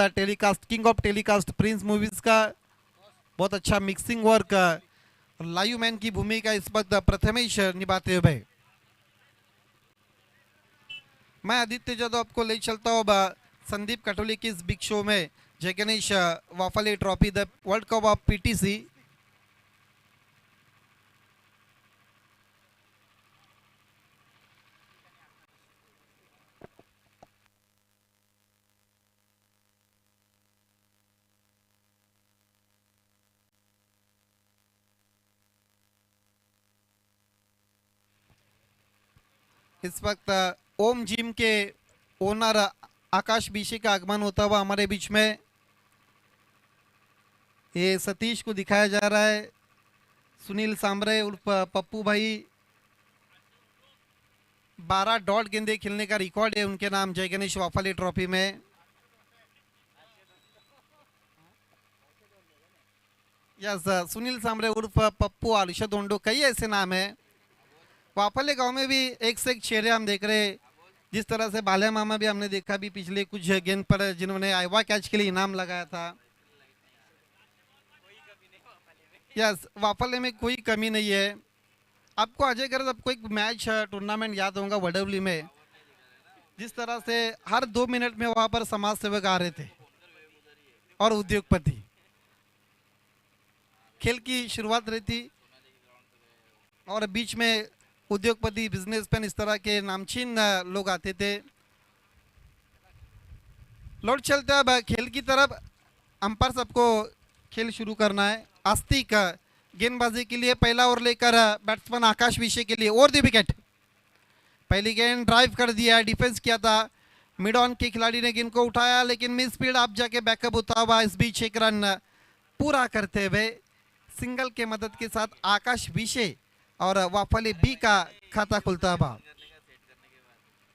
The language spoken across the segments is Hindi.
Telecast king of telecast Prince movies का बहुत अच्छा मिक्सिंग वर्क, लाइव मैन की भूमिका इस वक्त प्रथमेश निभाते हुए। मैं आदित्य जादव आपको ले चलता हूँ संदीप कटोली की इस बिग शो में, Jai Ganesh Waphale trophy the world cup of PTC. इस वक्त ओम जिम के ओनर आकाश बीशी का आगमन होता हुआ हमारे बीच में। ये सतीश को दिखाया जा रहा है, सुनील सांबरे उर्फ पप्पू भाई, 12 डॉट गेंदे खेलने का रिकॉर्ड है उनके नाम जय गणेश वाफले ट्रॉफी में। यस, सुनील सांबरे उर्फ पप्पू, आलुषा दोंडो, कई ऐसे नाम है। वाफले गांव में भी एक से एक चेहरे हम देख रहे, जिस तरह से बाल्या मामा भी हमने देखा भी पिछले कुछ गेंद पर जिन्होंने आइवा कैच के लिए इनाम लगाया था। यस, वाफले में कोई कमी नहीं है। आपको अजय गर्ग आपको एक मैच टूर्नामेंट याद होगा वडवली में, जिस तरह से हर 2 मिनट में वहां पर समाज सेवक आ रहे थे और उद्योगपति। खेल की शुरुआत रही थी और बीच में उद्योगपति, बिजनेसमैन, इस तरह के नामचीन लोग आते थे। लौट चलते अब खेल की तरफ। अंपायर सबको खेल शुरू करना है। आस्तिक गेंदबाजी के लिए पहला ओवर लेकर बैट्समैन आकाश विषय के लिए ओवर द विकेट। पहली गेंद ड्राइव कर दिया, डिफेंस किया था, मिड ऑन के खिलाड़ी ने गेंद को उठाया लेकिन मिस स्पीड आप जाके बैकअप होता हुआ इस बीच एक रन पूरा करते हुए सिंगल के मदद के साथ आकाश विषय और वाफले बी का खाता खुलता हुआ।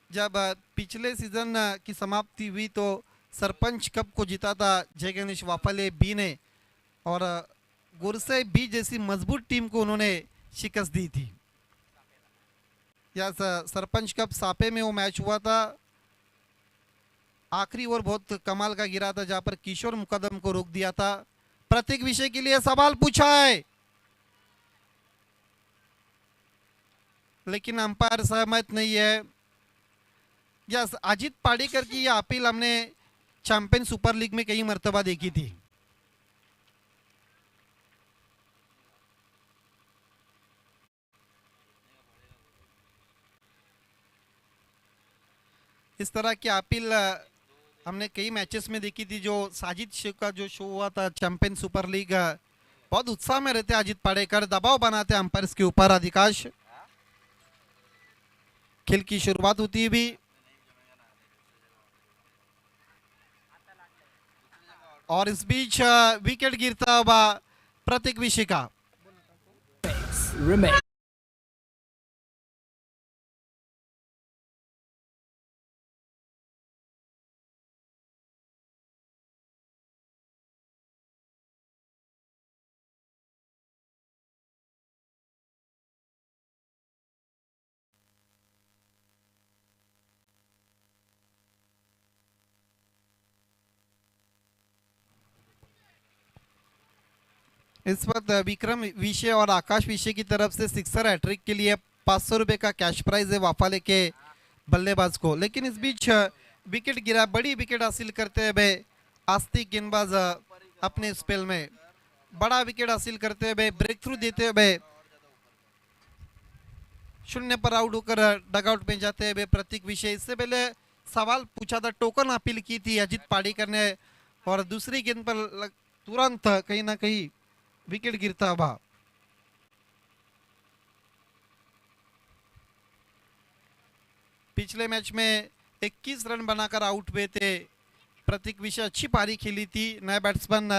जब पिछले सीजन की समाप्ति हुई तो सरपंच कप को जीता था जय गणेश वाफले बी ने और गुरसे बी जैसी मजबूत टीम को उन्होंने शिकस्त दी थी। या सरपंच कप सापे में वो मैच हुआ था। आखिरी ओवर बहुत कमाल का गिरा था जहां पर किशोर मुकदम को रोक दिया था। प्रतीक विषय के लिए सवाल पूछा है लेकिन अंपायर सहमत नहीं है। यस, अजीत पाड़ेकर की यह अपील हमने चैंपियन सुपर लीग में कई मर्तबा देखी थी। इस तरह की अपील हमने कई मैचेस में देखी थी। जो साजिद शेख का जो शो हुआ था चैंपियन सुपर लीग, बहुत उत्साह में रहते अजीत पाड़ेकर, दबाव बनाते अंपायर्स के ऊपर अधिकांश। खेल की शुरुआत होती भी और इस बीच विकेट गिरता हुआ प्रतीक विषय का। इस वक्त विक्रम विषय और आकाश विषय की तरफ से सिक्सर हैट्रिक के लिए 500 रुपए का कैश प्राइज है वाफाले के बल्लेबाज को। लेकिन इस बीच विकेट गिरा, बड़ी विकेट हासिल करते हुए आस्तिक गेंदबाज अपने स्पेल में बड़ा विकेट हासिल करते हुए ब्रेक थ्रू देते हुए 0 पर आउट होकर डगआउट में जाते हुए प्रतीक विषय। इससे पहले सवाल पूछा था, टोकन अपील की थी अजीत पाड़ेकर ने और दूसरी गेंद पर तुरंत कहीं ना कहीं विकेट गिरता हुआ। पिछले मैच में 21 रन बनाकर आउट हुए थे प्रतीक विषय। अच्छी पारी खेली थी। नया बैट्समैन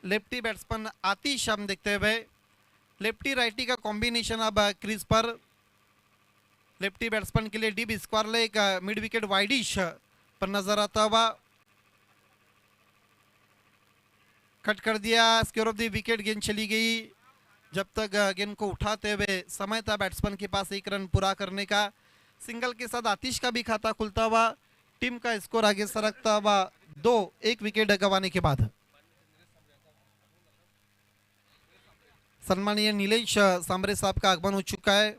लेफ्टी बैट्समैन आतिश हम देखते हुए, लेफ्टी राइटी का कॉम्बिनेशन अब क्रीज पर। लेफ्टी बैट्समैन के लिए deep square leg mid wicket widish पर नजर आता हुआ। कट कर दिया, स्क्वायर ऑफ द विकेट, गेंद चली गई। जब तक गेंद को उठाते हुए समय था बैट्समैन के पास 1 रन पूरा करने का। सिंगल के साथ आतिश का भी खाता खुलता हुआ, टीम का स्कोर आगे सरकता हुआ दो, एक विकेट गंवाने के बाद सम्मानीय नीलेश सांबरे साहब का आगमन हो चुका है।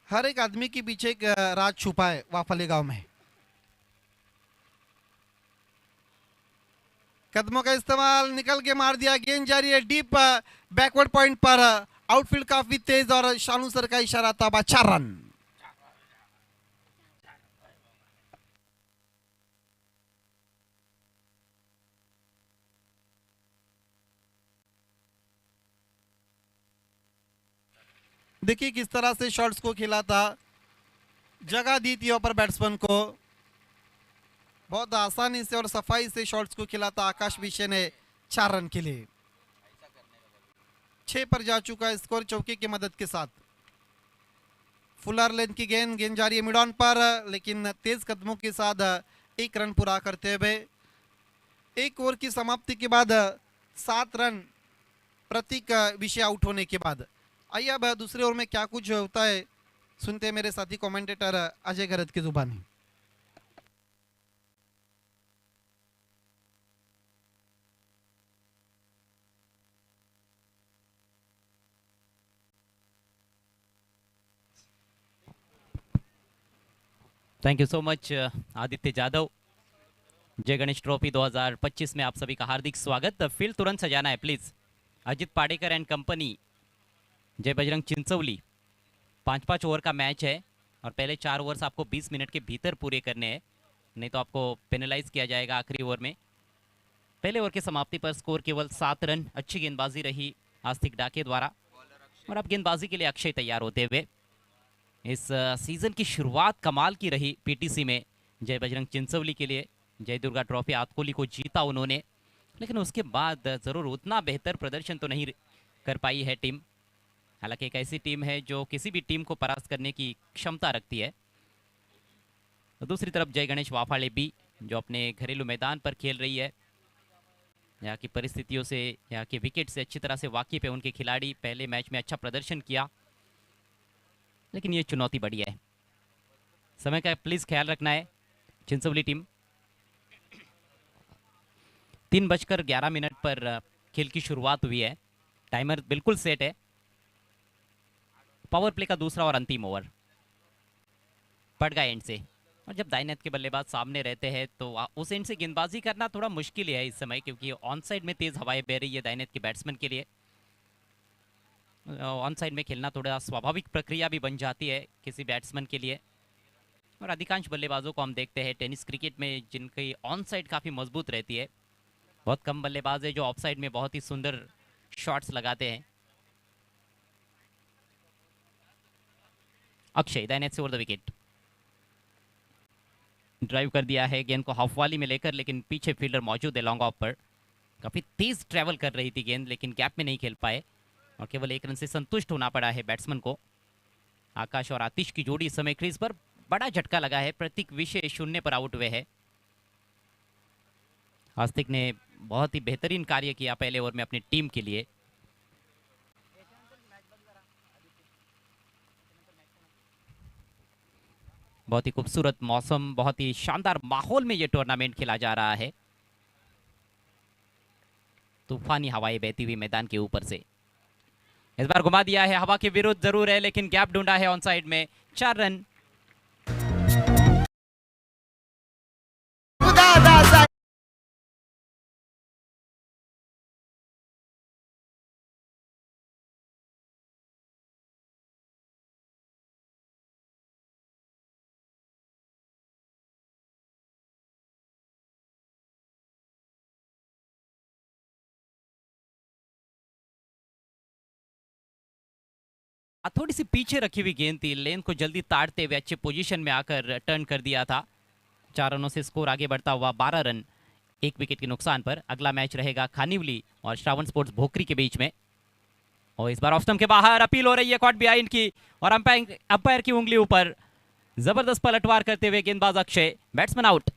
हर एक आदमी के पीछे एक राज छुपा है वाफले गांव में। कदमों का इस्तेमाल, निकल के मार दिया, गेंद जारी है डीप बैकवर्ड पॉइंट पर। आउटफील्ड काफी तेज और शानू सर का इशारा था, 4 रन। देखिए किस तरह से शॉट्स को खेला था, जगह दी थी ऊपर बैट्समैन को, बहुत आसानी से और सफाई से शॉट्स को खेला था आकाश विशे ने 4 रन के लिए। 6 पर जा चुका है स्कोर चौके की मदद के साथ। फुलर लेंथ की गेंद, गेंद जा रही है मिड ऑन पर, लेकिन तेज कदमों के साथ 1 रन पूरा करते हुए एक ओवर की समाप्ति के बाद 7 रन प्रतीक विषय आउट होने के बाद। आइए अब दूसरे ओवर में क्या कुछ होता है सुनते हैं मेरे साथी कमेंटेटर अजय गरत की जुबानी। Thank you so much Aditya Jadhav. जय गणेश ट्रॉफी 2025 में आप सभी का हार्दिक स्वागत। फील्ड तुरंत सजाना है please. Ajit Padekar and company, जय बजरंग चिंचौली। 5-5 ओवर का मैच है और पहले 4 ओवर्स आपको 20 मिनट के भीतर पूरे करने हैं, नहीं तो आपको पेनलाइज किया जाएगा आखिरी ओवर में। पहले ओवर की समाप्ति पर स्कोर केवल 7 रन। अच्छी गेंदबाजी रही आस्तिक डाके द्वारा और अब गेंदबाजी के लिए अक्षय तैयार होते हुए। इस सीजन की शुरुआत कमाल की रही पीटीसी में जय बजरंग चिंचौली के लिए। जय दुर्गा ट्रॉफी आतकोली को जीता उन्होंने, लेकिन उसके बाद ज़रूर उतना बेहतर प्रदर्शन तो नहीं कर पाई है टीम। हालांकि एक ऐसी टीम है जो किसी भी टीम को परास्त करने की क्षमता रखती है। तो दूसरी तरफ जय गणेश वाफाले भी, जो अपने घरेलू मैदान पर खेल रही है। यहाँ की परिस्थितियों से, यहाँ के विकेट से अच्छी तरह से वाकिफ है उनके खिलाड़ी। पहले मैच में अच्छा प्रदर्शन किया, लेकिन ये चुनौती बड़ी है। समय का प्लीज ख्याल रखना है चिंचौली टीम। 3:11 पर खेल की शुरुआत हुई है। टाइमर बिल्कुल सेट है। पावर प्ले का दूसरा और अंतिम ओवर पड़ गया एंड से। और जब दाईं हाथ के बल्लेबाज सामने रहते हैं तो उस एंड से गेंदबाजी करना थोड़ा मुश्किल है इस समय, क्योंकि ऑन साइड में तेज हवाएं बह रही है दाईं हाथ के बैट्समैन के लिए। ऑन साइड में खेलना थोड़ा स्वाभाविक प्रक्रिया भी बन जाती है किसी बैट्समैन के लिए। और अधिकांश बल्लेबाजों को हम देखते हैं टेनिस क्रिकेट में जिनकी ऑन साइड काफ़ी मजबूत रहती है। बहुत कम बल्लेबाज है जो ऑफ साइड में बहुत ही सुंदर शॉट्स लगाते हैं। अक्षय दाईं हाथ से ओवर द विकेट ड्राइव कर दिया है गेंद को हाफ वाली में लेकर, लेकिन पीछे फील्डर मौजूद है लॉन्ग ऑफ पर। काफ़ी तेज ट्रैवल कर रही थी गेंद, लेकिन गैप में नहीं खेल पाए और केवल 1 रन से संतुष्ट होना पड़ा है बैट्समैन को। आकाश और आतिश की जोड़ी इस समय क्रीज पर बड़ा झटका लगा है। प्रतीक विषय 0 पर आउट हुए है। आस्तिक ने बहुत ही बेहतरीन कार्य किया पहले ओवर में अपनी टीम के लिए। बहुत ही खूबसूरत मौसम, बहुत ही शानदार माहौल में ये टूर्नामेंट खेला जा रहा है। तूफानी हवाएं बहती हुई मैदान के ऊपर से। इस बार घुमा दिया है, हवा के विरुद्ध जरूर है, लेकिन गैप ढूंढा है ऑन साइड में। 4 रन। थोड़ी सी पीछे रखी हुई गेंद थी, लेन को जल्दी ताड़ते हुए अच्छे पोजीशन में आकर टर्न कर दिया था। 4 रनों से स्कोर आगे बढ़ता हुआ 12 रन 1 विकेट के नुकसान पर। अगला मैच रहेगा खानिवली और श्रावण स्पोर्ट्स भोकरी के बीच में। और इस बार ऑफ स्टंप के बाहर अपील हो रही है कॉट बिहाइंड की, और अंपायर की उंगली ऊपर। जबरदस्त पलटवार करते हुए गेंदबाज अक्षय, बैट्समैन आउट।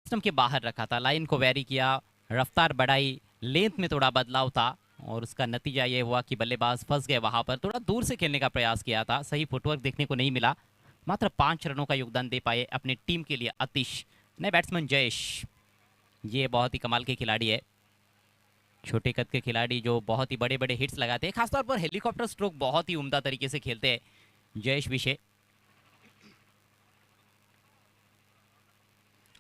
सिस्टम के बाहर रखा था, लाइन को वेरी किया, रफ्तार बढ़ाई, लेंथ में थोड़ा बदलाव था और उसका नतीजा ये हुआ कि बल्लेबाज फंस गए वहां पर। थोड़ा दूर से खेलने का प्रयास किया था, सही फुटवर्क देखने को नहीं मिला। मात्र 5 रनों का योगदान दे पाए अपनी टीम के लिए आतिश। नए बैट्समैन जयेश, ये बहुत ही कमाल के खिलाड़ी है, छोटे कद के खिलाड़ी जो बहुत ही बड़े बड़े हिट्स लगाते हैं, खासतौर पर हेलीकॉप्टर स्ट्रोक बहुत ही उम्दा तरीके से खेलते हैं जयेश विषय।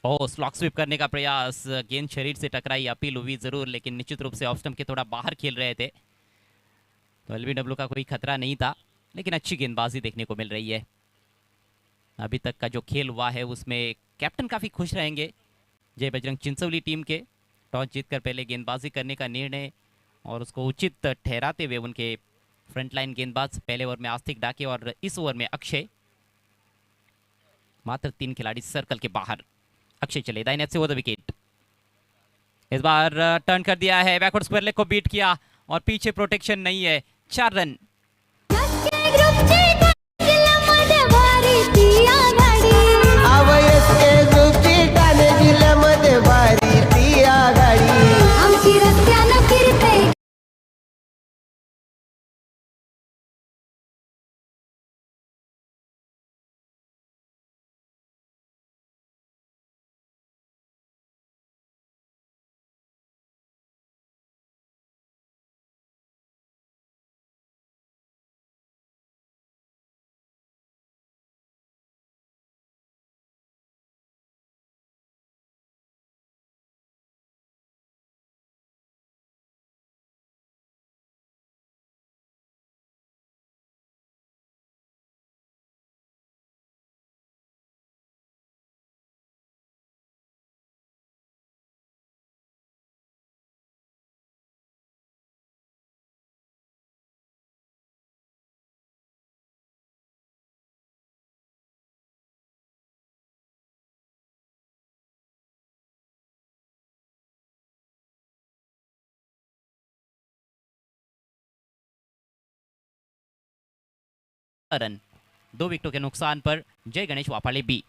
ओ स्लॉक स्वीप करने का प्रयास, गेंद शरीर से टकराई, अपील हुई जरूर, लेकिन निश्चित रूप से ऑफ स्टंप के थोड़ा बाहर खेल रहे थे, तो एलबीडब्ल्यू का कोई खतरा नहीं था, लेकिन अच्छी गेंदबाजी देखने को मिल रही है। अभी तक का जो खेल हुआ है उसमें कैप्टन काफी खुश रहेंगे जय बजरंग चिंचोली टीम के। टॉस जीतकर पहले गेंदबाजी करने का निर्णय और उसको उचित ठहराते हुए उनके फ्रंटलाइन गेंदबाज पहले ओवर में आस्तिक डाके और इस ओवर में अक्षय। मात्र 3 खिलाड़ी सर्कल के बाहर। अक्षय चले दाहिने से वो द विकेट। इस बार टर्न कर दिया है, बैकवर्ड स्क्वायर लेग को बीट किया और पीछे प्रोटेक्शन नहीं है। 4 रन। रन 2 विकेटों के नुकसान पर जय गणेश वापाले बी।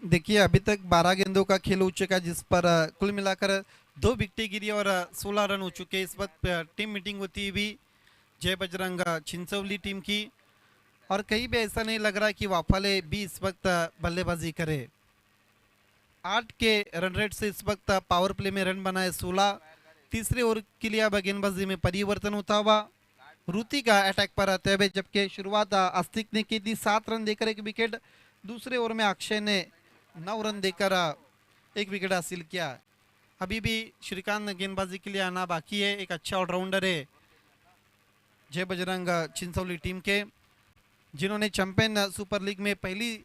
देखिए अभी तक 12 गेंदों का खेल हो चुका है, जिस पर कुल मिलाकर 2 विकेटें गिरी और 16 रन हो चुके हैं। इस वक्त टीम मीटिंग होती हुई जय बजरंग चिंचोली टीम की, और कहीं भी ऐसा नहीं लग रहा कि वाफाले भी इस वक्त बल्लेबाजी करे। 8 के रन रेट से इस वक्त पावर प्ले में रन बनाए 16। तीसरे ओवर के लिए अब गेंदबाजी में परिवर्तन होता हुआ रुति का अटैक पर आते हुए, जबकि शुरुआत आस्तिक ने की थी 7 रन देकर 1 विकेट। दूसरे ओवर में अक्षय ने 9 रन देकर 1 विकेट हासिल किया। अभी भी श्रीकांत गेंदबाजी के लिए आना बाकी है। एक अच्छा ऑलराउंडर है जय बजरंग चिंचोली टीम के, जिन्होंने चैंपियन सुपर लीग में पहली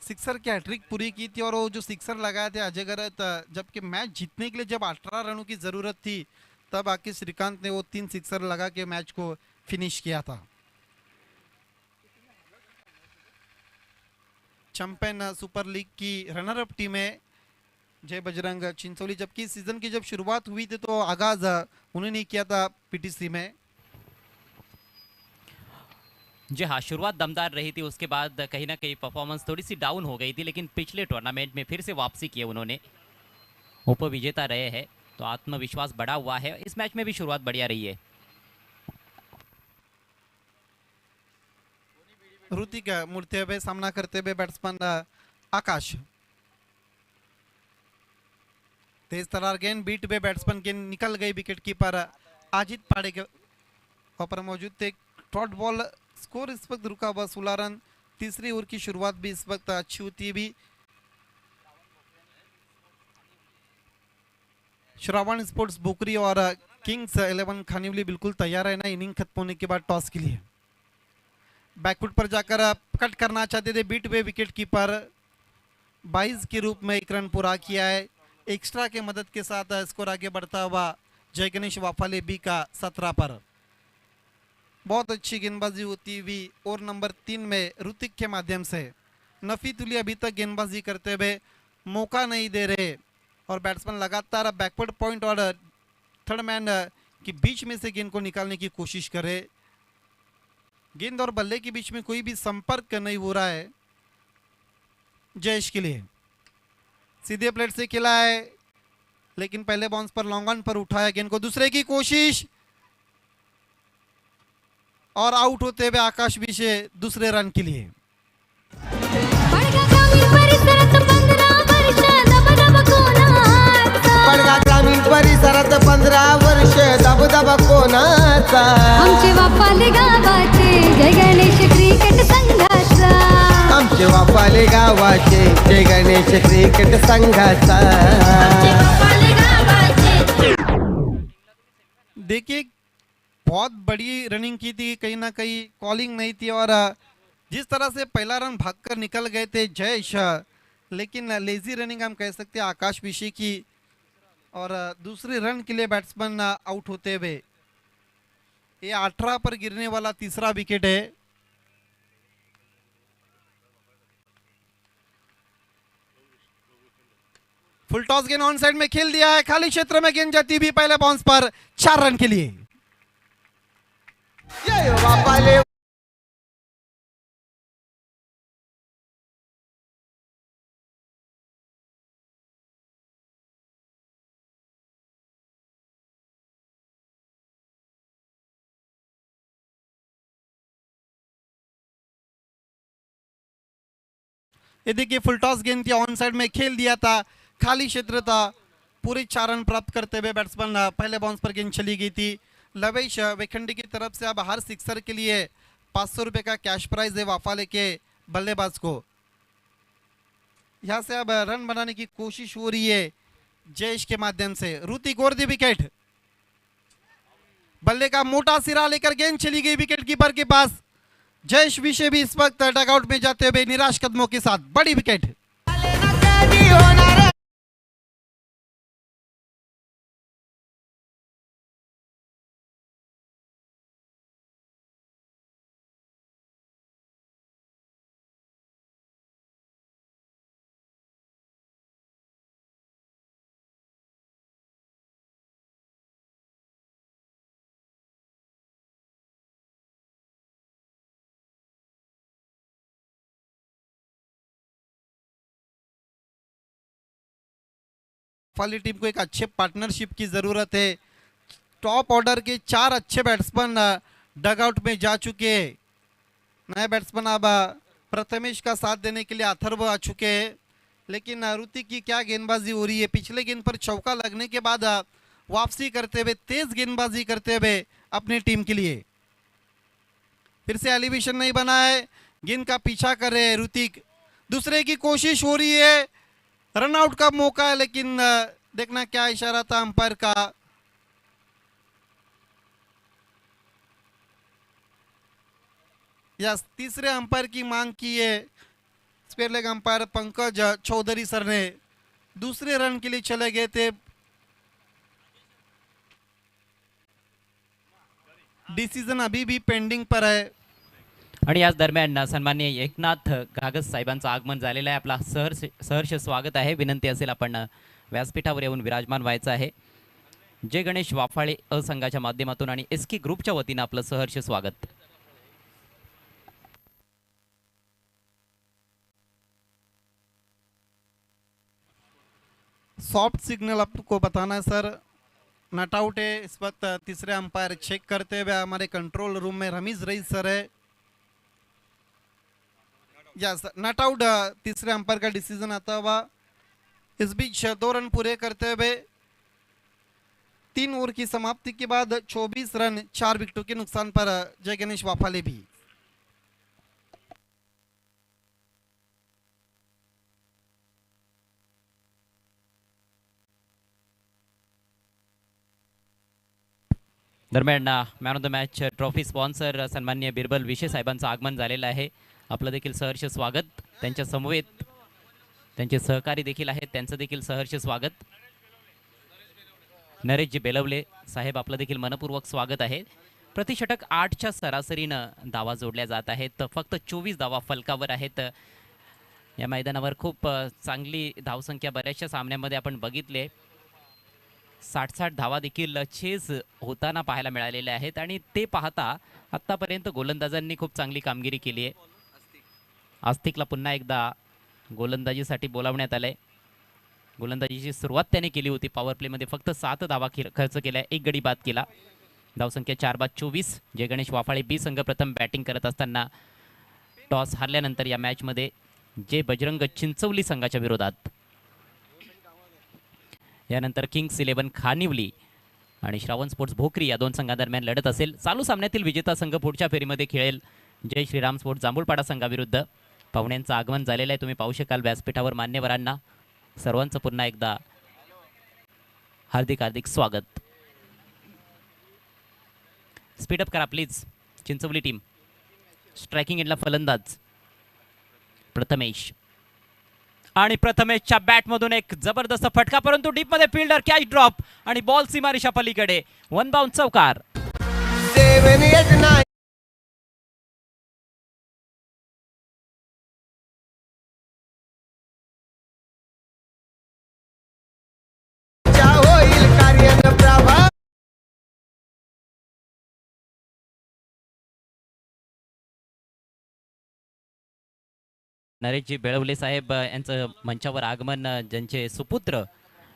सिक्सर की हैट्रिक पूरी की थी, और वो जो सिक्सर लगाए थे अजय गरत, जबकि मैच जीतने के लिए जब 18 रनों की जरूरत थी तब आके श्रीकांत ने वो 3 सिक्सर लगा के मैच को फिनिश किया था। चैंपियन सुपर लीग की रनर अप टीम है जय बजरंग चिंचोली, जबकि सीजन की जब शुरुआत हुई थी तो आगाज उन्होंने किया था पीटीसी में। जी हाँ, शुरुआत दमदार रही थी, उसके बाद कहीं ना कहीं परफॉर्मेंस थोड़ी सी डाउन हो गई थी, लेकिन पिछले टूर्नामेंट में फिर से वापसी की है उन्होंने, उप विजेता रहे हैं, तो आत्मविश्वास बढ़ा हुआ है। इस मैच में भी शुरुआत बढ़िया रही है। रुति का मुड़ते हुए सामना करते हुए बैट्समैन आकाश, तेज तरार गेंद बीट पे बैट्समैन गेंद निकल गई। विकेट कीपर अजित पाड़े के ऊपर मौजूद थे। डॉट बॉल स्कोर इस वक्त रुका हुआ 16 रन। तीसरी ओवर की शुरुआत भी इस वक्त अच्छी होती है। भी श्रावण स्पोर्ट्स बोकरी और किंग्स 11 खानिवली बिल्कुल तैयार है ना इनिंग खत्म होने के बाद टॉस के लिए। बैकफुट पर जाकर कट करना चाहते थे बीट वे विकेट कीपर, 22 के रूप में 1 रन पूरा किया है। एक्स्ट्रा के मदद के साथ स्कोर आगे बढ़ता हुआ जय गणेश वाफाले बी का 17 पर। बहुत अच्छी गेंदबाजी होती हुई ओवर नंबर 3 में ऋतिक के माध्यम से। नफी तुली अभी तक गेंदबाजी करते हुए मौका नहीं दे रहे, और बैट्समैन लगातार बैकवर्ड पॉइंट और थर्ड मैन के बीच में से गेंद को निकालने की कोशिश करे। गेंद और बल्ले के बीच में कोई भी संपर्क नहीं हो रहा है। जयेश के लिए। सीधे प्लेट से खेला है, लेकिन पहले बाउंस पर लॉन्ग ऑन पर उठाया गेंद को, दूसरे की कोशिश और आउट होते हुए आकाश विशे दूसरे रन के लिए। पडगा ग्रामीण परिसरात 15 वर्ष दबदब कोणाचा आमचे वापाले गावाचे जय गणेश क्रिकेट संघाचा आमचे वापाले गावाचे जय गणेश क्रिकेट संघाचा देखिए बहुत बड़ी रनिंग की थी, कहीं ना कहीं कॉलिंग नहीं थी और जिस तरह से पहला रन भागकर निकल गए थे जयेश, लेकिन लेजी रनिंग हम कह सकते हैं आकाश विशे की, और दूसरे रन के लिए बैट्समैन आउट होते हुए। ये 18 पर गिरने वाला तीसरा विकेट है। फुल टॉस गेंद ऑन साइड में खेल दिया है, खाली क्षेत्र में गेंद जाती हुई पहले बाउंस पर 4 रन के लिए। जय वापाले ये देखिए फुल टॉस गेंद थी, ऑन साइड में खेल दिया था, खाली क्षेत्र था, पूरे 4 रन प्राप्त करते हुए बैट्समैन पहले बाउंस पर गेंद चली गई थी। लवेश वेखंडी की तरफ से अब हर सिक्सर के लिए 500 रुपए का कैश प्राइज है वाफाले के बल्लेबाज को। यहाँ से अब रन बनाने की कोशिश हो रही है जयेश के माध्यम से। ऋतिक और दी विकेट, बल्ले का मोटा सिरा लेकर गेंद चली गई विकेट कीपर के पास। जयेश विशे भी इस वक्त डगआउट में जाते हुए निराश कदमों के साथ, बड़ी विकेट। वाली टीम को एक अच्छे पार्टनरशिप की जरूरत है। टॉप ऑर्डर के 4 अच्छे बैट्समैन डगआउट में जा चुके हैं। नए बैट्समैन अब प्रथमेश का साथ देने के लिए अथर्व आ चुके हैं, लेकिन ऋतिक की क्या गेंदबाजी हो रही है। पिछले गेंद पर चौका लगने के बाद वापसी करते हुए तेज गेंदबाजी करते हुए अपनी टीम के लिए। फिर से एलिवेशन नहीं बना है, गेंद का पीछा कर रहे हैं ऋतिक, दूसरे की कोशिश हो रही है, रनआउट का मौका है, लेकिन देखना क्या इशारा था अंपायर का। यस, तीसरे अंपायर की मांग की है square leg umpire Pankaj Chaudhary sir ने। दूसरे रन के लिए चले गए थे, डिसीजन अभी भी पेंडिंग पर है। आणि याच दरम्यान सन्माननीय एकनाथ घागस साहेबांचं आगमन झालेलं आहे। आपला सहर्ष स्वागत आहे। विनंती असेल आपण व्यासपीठावर येऊन विराजमान व्हायचं आहे। जय गणेश वाफाळे अ संघाच्या माध्यमातून आणि एसके ग्रुपच्या वतीनं आपलं सहर्ष स्वागत। सॉफ्ट सिग्नल आपको बताना है सर, नट आउट है इस वक्त। तीसरे अंपायर चेक करते हुए हमारे कंट्रोल रूम में रमीज रईस सर है। यस, नट आउट तीसरे अंपायर का डिसीजन आता हुआ। इस बीच 2 रन पूरे करते हुए 3 ओवर की समाप्ति के बाद 24 रन 4 विकेटों के नुकसान पर जय गणेश वाफाले भी। दरम्यान man of the match trophy sponsor सन्माननीय बिरबल विशे साहेबांचं आगमन झालेलं आहे। आपलं देखील सहर्ष स्वागत। त्यांच्या समवेत त्यांचे सहकारी देखील आहेत, त्यांचं देखील सहर्ष स्वागत। नरेशजी बेलवले साहेब, आपलं देखील मनपूर्वक स्वागत आहे। प्रतिषटक 8च्या सरासरीनं धावा जोडल्या जात आहेत। फक्त 24 धावा फलकावर आहेत। या मैदानावर खूप चांगली धावसंख्या बऱ्याचशा सामन्यामध्ये आपण बघितले। 60-60 धावा देखील चेस होताना पाहायला मिळालेल्या आहेत आणि ते पाहता आत्तापर्यंत गोलंदाजांनी खूप चांगली कामगिरी केली आहे। आस्तिकला पुन्हा एकदा गोलंदाजीसाठी बोलावण्यात आलंय. गोलंदाजीची सुरुवात त्याने केली होती. पॉवर प्लेमध्ये फक्त 7 धावा खर्च केल्या, 1 गडी बाद केला. धावसंख्या 4/24. जय गणेश वाफाळे बी संघ प्रथम बॅटिंग करत असताना टॉस हारल्यानंतर या मॅचमध्ये जे बजरंग चिंचवली संघाच्या विरोधात. यानंतर किंग्स 11 खानिवली आणि श्रावण स्पोर्ट्स भोकरी या दोन संघांदरम्यान लढत असेल. चालू सामन्यातील विजेता संघ पुढच्या फेरीमध्ये खेळेल जय श्रीराम स्पोर्ट्स जांभूळपाडा संघाविरुद्ध. पाहुण्यांचं आगमन झालेलं आहे, तुम्ही पाहू शकाल व्यासपीठावर. मान्यवरांना सर्वांचं पुन्हा एकदा हार्दिक हार्दिक स्वागत. स्पीडअप करा प्लीज. चिंचवली टीम. स्ट्रायकिंग एंडला फलंदाज प्रथमेश आणि प्रथमेशच्या बॅटमधून एक जबरदस्त फटका, परंतु डीपमध्ये फिल्डर कॅच ड्रॉप आणि बॉल सीमारेषा पलीकडे. 1 बाउंड चौकार. 7 8 9 होईल कार्यानं प्रभा. नरेशजी बेळवले साहेब यांचं मंचावर आगमन, ज्यांचे सुपुत्र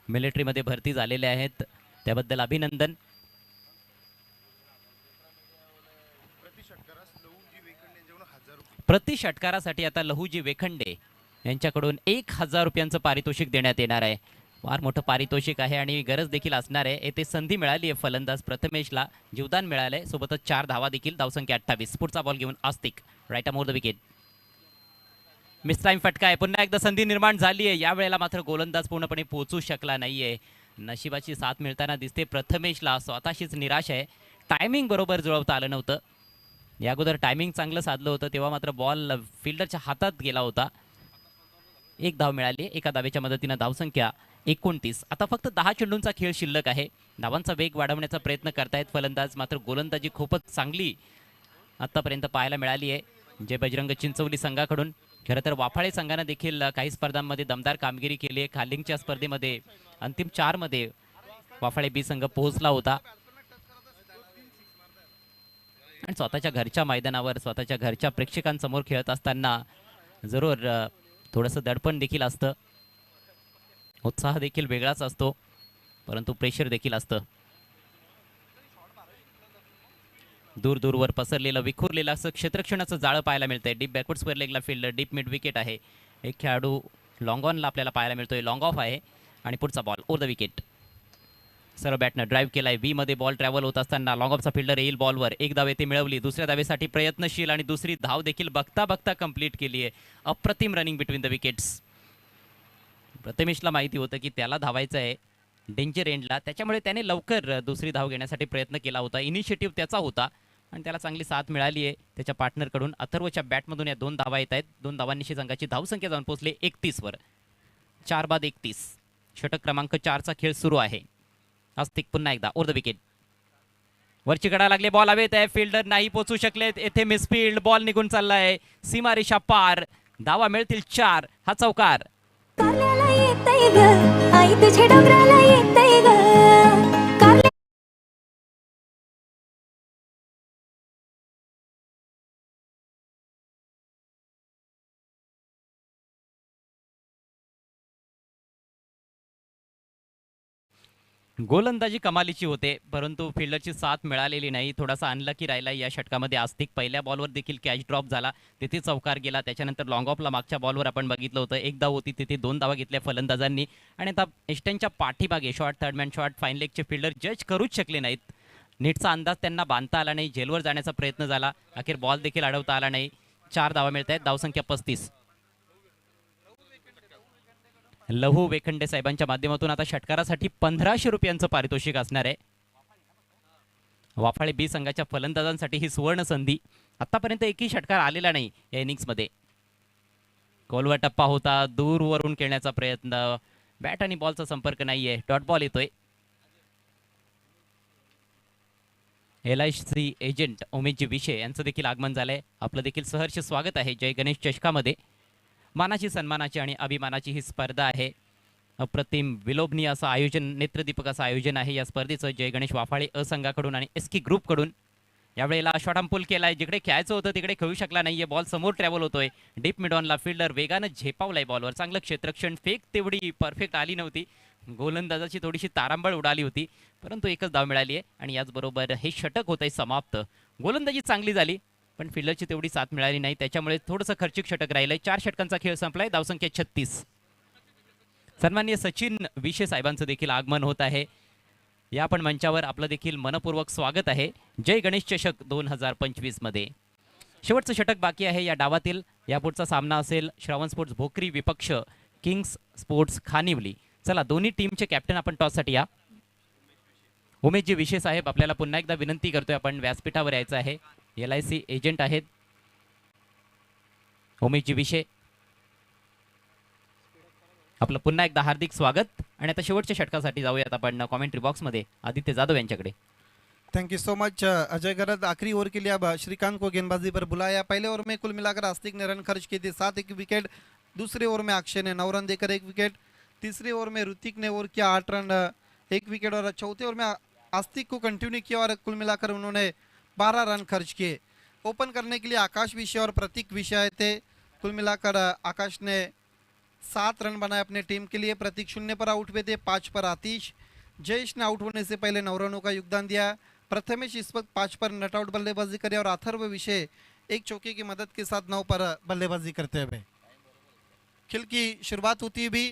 मिलिटरीमध्ये भरती झालेले आहेत, त्याबद्दल अभिनंदन. प्रति षटकारासाठी आता लहुजी वेखंडे यांच्याकडून 1000 रुपयांचं पारितोषिक देण्यात येणार आहे. फार मोठं पारितोषिक आहे आणि गरज देखील असणार आहे. येथे संधी मिळाली आहे फलंदाज प्रथमेशला, जीवदान मिळालंय, सोबतच 4 धावा देखील. धावसंख्या 28. पुढचा बॉल घेऊन Astik right arm over the wicket. Miss time फटका आहे. पुन्हा एकदा संधी निर्माण झाली आहे. यावेळेला मात्र गोलंदाज पूर्णपणे पोहोचू शकला नाहीये. नशिबाची साथ मिळताना दिसते प्रथमेशला. स्वतःशीच निराश आहे. टायमिंग बरोबर जुळवता आलं नव्हतं. या अगोदर टायमिंग चांगलं साधलं होतं, तेव्हा मात्र बॉल फिल्डरच्या हातात गेला होता. 1 धाव मिळाली. एका धावेच्या मदतीनं धावसंख्या 29. आता फक्त 10 चेंडूंचा खेळ शिल्लक आहे. धावांचा वेग वाढवण्याचा प्रयत्न करतायत फलंदाज, मात्र गोलंदाजी खूपच चांगली आतापर्यंत पाहायला मिळाली आहे जे बजरंग चिंचवली संघाकडून. खरं तर वाफाळे संघानं देखील काही स्पर्धांमध्ये दमदार कामगिरी केली आहे. खालिंगच्या स्पर्धेमध्ये अंतिम 4 मध्ये वाफाळे बी संघ पोहोचला होता आणि स्वतःच्या घरच्या मैदानावर स्वतःच्या घरच्या प्रेक्षकांसमोर खेळत असताना जरूर थोडंसं दडपण देखील असतं, उत्साह देखील वेगळाच असतो, परंतु प्रेशर देखील असतं. दूर दूरवर पसरलेलं विखुरलेलं असं क्षेत्रक्षणाचं जाळं पाहायला मिळतंय. डीप बॅकवर्ड स्क्वेअर लेगला फिल्डर, डीप मिड विकेट आहे. एक खेळाडू लॉंग ऑनला आपल्याला पाहायला मिळतोय, लॉंग ऑफ आहे. आणि पुढचा बॉल ओव्हर द विकेट. सर्व बॅटनं ड्राईव्ह केलाय. बी मध्ये बॉल ट्रॅव्हल होत असताना लॉंग ऑफचा फिल्डर येईल बॉलवर. 1 धाव येथे मिळवली. दुसऱ्या धावेसाठी प्रयत्नशील आणि दुसरी धाव देखील बघता बघता कंप्लीट केली आहे. अप्रतिम रनिंग बिटवीन द विकेट्स. प्रथमेशला माहिती होतं की त्याला धावायचं आहे डेंजर एंडला, त्याच्यामुळे त्याने लवकर दुसरी धाव घेण्यासाठी प्रयत्न केला होता. इनिशिएटिव्ह त्याचा होता आणि त्याला चांगली साथ मिळाली आहे त्याच्या पार्टनरकडून. अथर्वच्या बॅटमधून या 2 धावा येत आहेत. 2 धावांनिशी संघाची धावसंख्या जाऊन पोहोचली 31 वर. 4 बाद 31. षटक क्रमांक 4चा खेळ सुरू आहे. आस्तिक पुन्हा एकदा ओव्हर द विकेट. वरची कडा लागले, बॉल हवेत आहे. फिल्डर नाही पोहोचू शकले. येथे मिसफील्ड, बॉल निघून चाललाय सीमारेषा पार. धावा मिळतील 4. हा चौकार. कारल्याला येतंय ग, आई तुझ्या डोंगराला येतंय ग. कारल्या गोलंदाजी कमालीची होते, परंतु फिल्डरची साथ मिळालेली नाही. थोडासा अनलकी राहिला या षटकामध्ये आस्तिक. पहिल्या बॉलवर देखील कॅच ड्रॉप झाला, तिथे चौकार गेला. त्याच्यानंतर लॉंग ऑफला मागच्या बॉलवर आपण बघितलं होतं 1 धाव होती, तिथे 2 धावा घेतल्या फलंदाजांनी. आणि आता एस्टनच्या पाठीमागे शॉट, थर्डमॅन शॉट, फाईन लेगचे फिल्डर जज करूच शकले नाहीत. नीटचा अंदाज त्यांना बांधता आला नाही. झेलवर जाण्याचा प्रयत्न झाला, अखेर बॉल देखील अडवता आला नाही. 4 धावा मिळत आहेत. धावसंख्या 35. लहू वेखंडे साहेबांच्या माध्यमातून आता षटकारासाठी 1500 रुपयांचं पारितोषिक असणार आहे. वाफाळे बी संघाच्या फलंदाजांसाठी ही सुवर्ण संधी. आतापर्यंत एकही षटकार आलेला नाही या इनिंग्समध्ये. कोलवा टप्पा होता, दूरवरून खेळण्याचा प्रयत्न, बॅट आणि बॉलचा संपर्क नाहीये. डॉट बॉल येतोय. LIC एजंट उमेशजी विषे यांचं देखील आगमन झालंय. आपलं देखील सहर्ष स्वागत आहे जय गणेश चषकामध्ये. मानाची, सन्मानाची आणि अभिमानाची ही स्पर्धा आहे. अप्रतिम विलोभनीय असं आयोजन, नेत्रदीपक असं आयोजन आहे या स्पर्धेचं जय गणेश वाफाळे अ संघाकडून आणि SK ग्रुपकडून. यावेळेला शॉट पुल केलाय, जिकडे खेळायचं होतं तिकडे खेळू शकला नाहीये. बॉल समोर ट्रॅव्हल होतोय. डीप मिडॉनला फिल्डर वेगानं झेपावलाय बॉलवर. चांगलं क्षेत्ररक्षण. फेक तेवढी परफेक्ट आली नव्हती. गोलंदाजाची थोडीशी तारांबळ उडाली होती, परंतु एकच धाव मिळाली आहे आणि याचबरोबर हे षटक होत आहे समाप्त. गोलंदाजी चांगली झाली, पण फिल्डरची तेवढी साथ मिळाली नाही, त्याच्यामुळे थोडंसं खर्चिक षटक राहिलंय. 4 षटकांचा खेळ संपलाय. धावसंख्या 36. सन्माननीय सचिन विशे साहेबांचं देखील आगमन होत आहे. या आपण मंचावर आपलं देखील मनपूर्वक स्वागत आहे. जय गणेश चषक 2025 मध्ये शेवटचं षटक बाकी आहे या डावातील. यापुढचा सामना असेल श्रावण स्पोर्ट्स भोकरी विपक्ष किंग्स स्पोर्ट्स खानिवली. चला, दोन्ही टीमचे कॅप्टन आपण टॉससाठी या. उमेशजी विशे साहेब, आपल्याला पुन्हा एकदा विनंती करतोय, आपण व्यासपीठावर यायचं आहे. LIC एजंट आहेत उमेशजी विशे. आपलं पुन्हा एकदा हार्दिक स्वागत. आणि आता शेवटच्या षटकासाठी जाऊयात आपण कॉमेंट्री बॉक्समध्ये आदित्य जाधव यांच्याकडे. Thank you so much Ajay Garad. आखिरी ओवर के लिए अब श्रीकांत को गेंदबाजी पर बुलाया. पहले ओवर में कुल मिलाकर आस्तिक ने रन खर्च किए थे 7, 1 विकेट. दूसरे ओवर में अक्षय ने 9 रन देकर 1 विकेट. तीसरे ओवर में ऋतिक ने ओवर किया 8 रन 1 विकेट. और चौथे ओवर में आस्तिक को कंटिन्यू किया और कुल मिलाकर उन्होंने 12 रन खर्च किए. ओपन करने के लिए आकाश विषय और प्रतीक विषय आए थे. कुल मिलाकर आकाश ने 7 रन बनाए अपने टीम के लिए. प्रतीक 0 पर आउट हुए थे, 5 पर आतिश. जयेश ने आउट होने से पहले 9 रनों का योगदान दिया. प्रथमेश इस वक्त 5 पर नट आउट बल्लेबाजी करे और अथर्व विषय एक चौके की मदद के साथ 9 पर बल्लेबाजी करते हुए. खेल की शुरुआत होती भी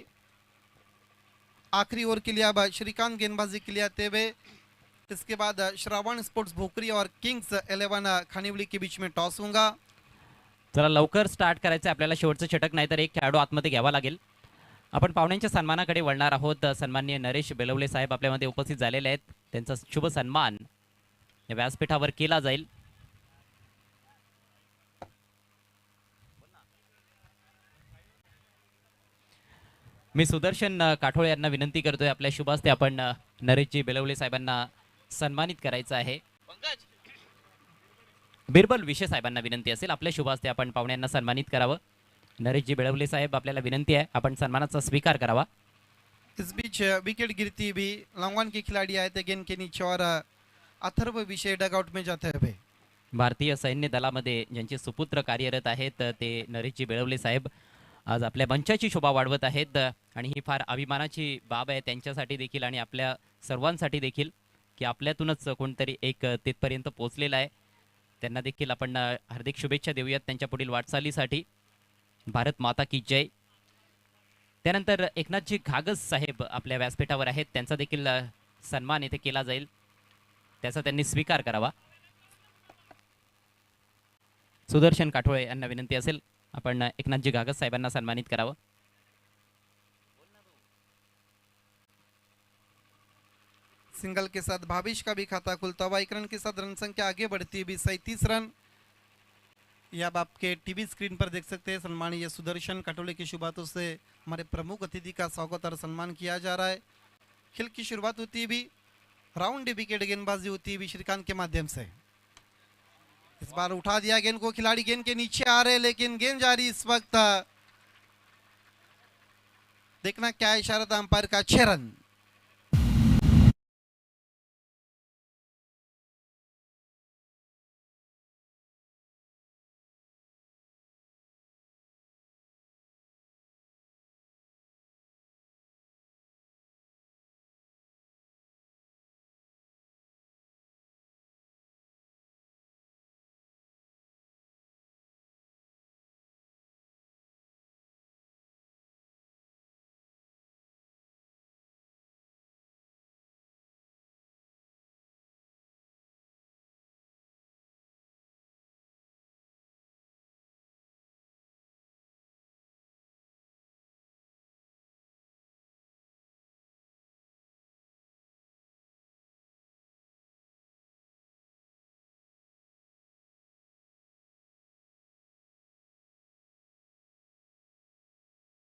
आखिरी ओवर के लिए अब श्रीकांत गेंदबाजी के लिए आते हुए. इसके बाद श्रावण स्पोर्ट्स भोकरी और किंग्स 11 खानिवली के बीच में टॉस होगा. चला, लवकर स्टार्ट करायचं आपल्याला शेवटचं षटक, नाही तर एक खेळाडू आतमध्ये घ्यावा लागेल. आपण पाहुण्यांच्या सन्मानाकडे वळणार आहोत. सन्माननीय नरेश बेलवले साहेब आपल्यामध्ये उपस्थित झालेले आहेत. त्यांचा शुभ सन्मान या व्यासपीठावर केला जाईल. मी सुदर्शन काठोळे यांना विनंती करतोय, आपल्या शुभ हस्ते आपण नरेशजी बेलवले साहेबांना सन्मानित करायचं आहे. बिरबल विशे साहेबांना विनंती असेल, आपल्या शुभ हस्ते आपण पाहुण्यांना सन्मानित करावं. नरेशजी बेळवले साहेब, आपल्याला विनंती आहे, आपण सन्मानाचा स्वीकार करावा. इस बीच विकेट गिरती भी लॉन्गॉन के खिलाड़ी आए थे गेंद के नीचे और अथर्व विषय डगआउट में जाते हुए. भारतीय सैन्य दलामध्ये ज्यांचे सुपुत्र कार्यरत आहेत ते नरेशजी बेळवले साहेब आज आपल्या मंचाची शोभा वाढवत आहेत. आणि ही फार अभिमानाची बाब आहे त्यांच्यासाठी देखील आणि आपल्या सर्वांसाठी देखील, की आपल्यातूनच कोणतरी एक तिथपर्यंत पोहोचलेला आहे. त्यांना देखील आपण हार्दिक शुभेच्छा देऊयात त्यांच्या पुढील वाटचालीसाठी. भारत माता की जय. त्यानंतर एकनाथजी घागस साहेब आपल्या व्यासपीठावर आहेत, त्यांचा देखील सन्मान येथे केला जाईल, त्याचा त्यांनी स्वीकार करावा. सुदर्शन काठोळे यांना विनंती असेल, आपण एकनाथजी घागस साहेबांना सन्मानित करावं. सिंगल के साथ भाविश का भी खाता खुलता हुआ. 1 रन के साथ रन संख्या आगे बढ़ती है भी 37 रन. ये अब आपके टीवी स्क्रीन पर देख सकते हैं. सम्मानीय सुदर्शन कटोले की शुभ हाथों से हमारे प्रमुख अतिथि का स्वागत और सम्मान किया जा रहा है. खेल की शुरुआत होती है भी राउंड विकेट गेंदबाजी होती है भी श्रीकांत के माध्यम से. इस बार उठा दिया गेंद को, खिलाड़ी गेंद के नीचे आ रहे, लेकिन गेंद जा रही इस वक्त. देखना क्या इशारा था अंपायर का. 6 रन.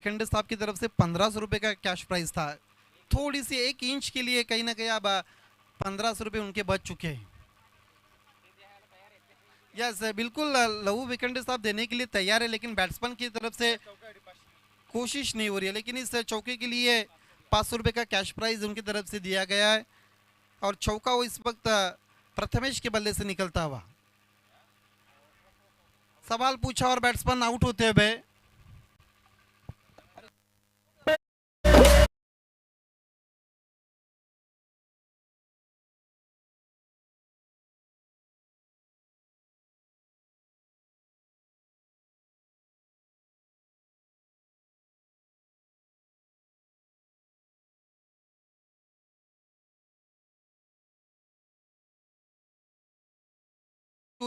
खंडे साहब की तरफ से 1500 रुपए का कैश प्राइस था. थोड़ी सी 1 इंच के लिए कहीं ना कहीं अब 1500 रुपए उनके बच चुके हैं. यस, बिल्कुल लहू विकेंडे साहब देने के लिए तैयार है, लेकिन बैट्समैन की तरफ से कोशिश नहीं हो रही है. लेकिन इस चौके के लिए 500 रुपए का कैश प्राइज उनकी तरफ से दिया गया है और चौका वो इस वक्त प्रथमेश के बल्ले से निकलता हुआ। सवाल पूछा और बैट्समैन आउट होते हुए।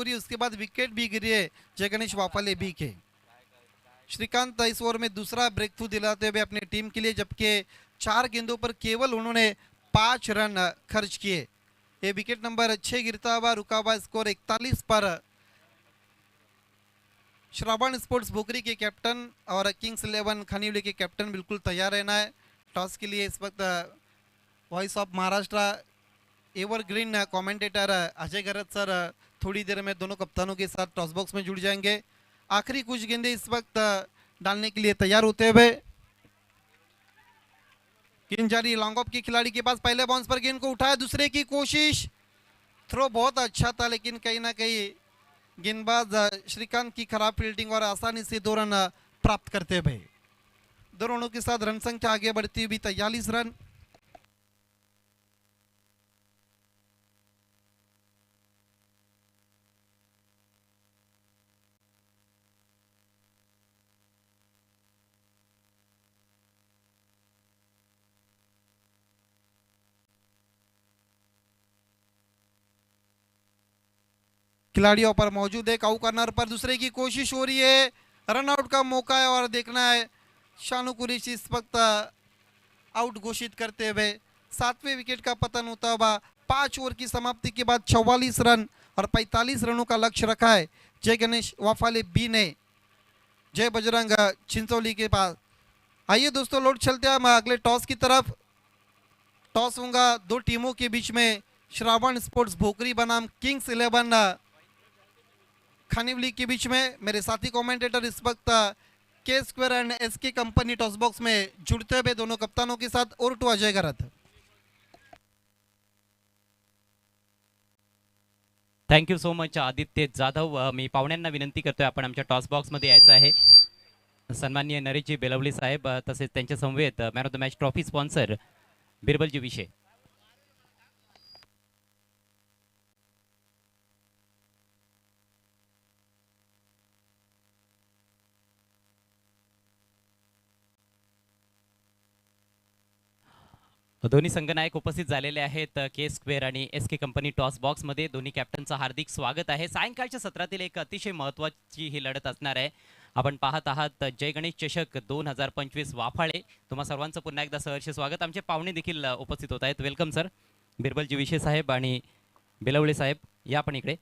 उसके बाद विकेट भी गिरी है जय गणेश वाफाले बी के। श्रीकांत इस ओवर में दूसरा ब्रेक थ्रू दिलाते हुए अपनी टीम के लिए, जबकि 4 गेंदों पर केवल उन्होंने 5 रन खर्च किए। ये विकेट नंबर 6 गिरता हुआ, रुका हुआ स्कोर 41 पर। श्रावण स्पोर्ट्स भोकरी के कैप्टन और किंग्स 11 खानीवली के कैप्टन बिल्कुल तैयार रहना है टॉस के लिए। इस वक्त voice of Maharashtra evergreen commentator Ajay गरज सर थोड़ी देर में दोनों कप्तानों के साथ टॉस बॉक्स में जुड़ जाएंगे। आखिरी कुछ गेंदें इस वक्त डालने के लिए तैयार होते हुए। गेंद जारी लॉन्ग ऑफ के खिलाड़ी के पास, पहले बाउंस पर गेंद को उठाया, दूसरे की कोशिश, थ्रो बहुत अच्छा था लेकिन कहीं ना कहीं गेंदबाज श्रीकांत की खराब फील्डिंग और आसानी से 2 रन प्राप्त करते हुए दोनों के साथ रन संख्या आगे बढ़ती हुई 43 रन। खिलाड़ियों पर मौजूद है, काउ कॉर्नर पर दूसरे की कोशिश हो रही है, रन आउट का मौका है और देखना है शानू कुरैशी इस वक्त आउट घोषित करते हुए। 7वें विकेट का पतन होता हुआ। 5 ओवर की समाप्ति के बाद 44 रन और 45 रनों का लक्ष्य रखा है जय गणेश वाफाले बी ने जय बजरंग चिंचोली के पास। आइए दोस्तों लौट चलते हैं हम अगले टॉस की तरफ। टॉस होगा 2 टीमों के बीच में, श्रावण स्पोर्ट्स भोकरी बनाम किंग्स 11 खानीवली के बीच में। मेरे साथी कमेंटेटर इस वक्त के square end SK company toss box में जुड़ते हुए दोनों कप्तानों के साथ और to Ajay Garat. Thank you so much Aditya Jadhav. मी पाहुण्यांना विनंती करतोय आपण आमच्या टॉस बॉक्समध्ये यायचं आहे. सन्माननीय नरेशजी बेलवली साहेब तसेच त्यांच्या समवेत man of the match trophy sponsor Birbalji विषय. दोन्ही संघनायक उपस्थित झालेले आहेत के स्क्वेअर आणि एस के कंपनी टॉस बॉक्समध्ये. दोन्ही कॅप्टनचं हार्दिक स्वागत आहे. सायंकाळच्या सत्रातील एक अतिशय महत्त्वाची ही लढत असणार आहे. आपण पाहत आहात जय गणेश चषक 2025 वाफाळे. तुम्हा सर्वांचं पुन्हा एकदा सहर्ष स्वागत. आमचे पाहुणे देखील उपस्थित होत आहेत. Welcome sir. बिरबलजी विषय साहेब आणि बेलवळे साहेब या पण इकडे.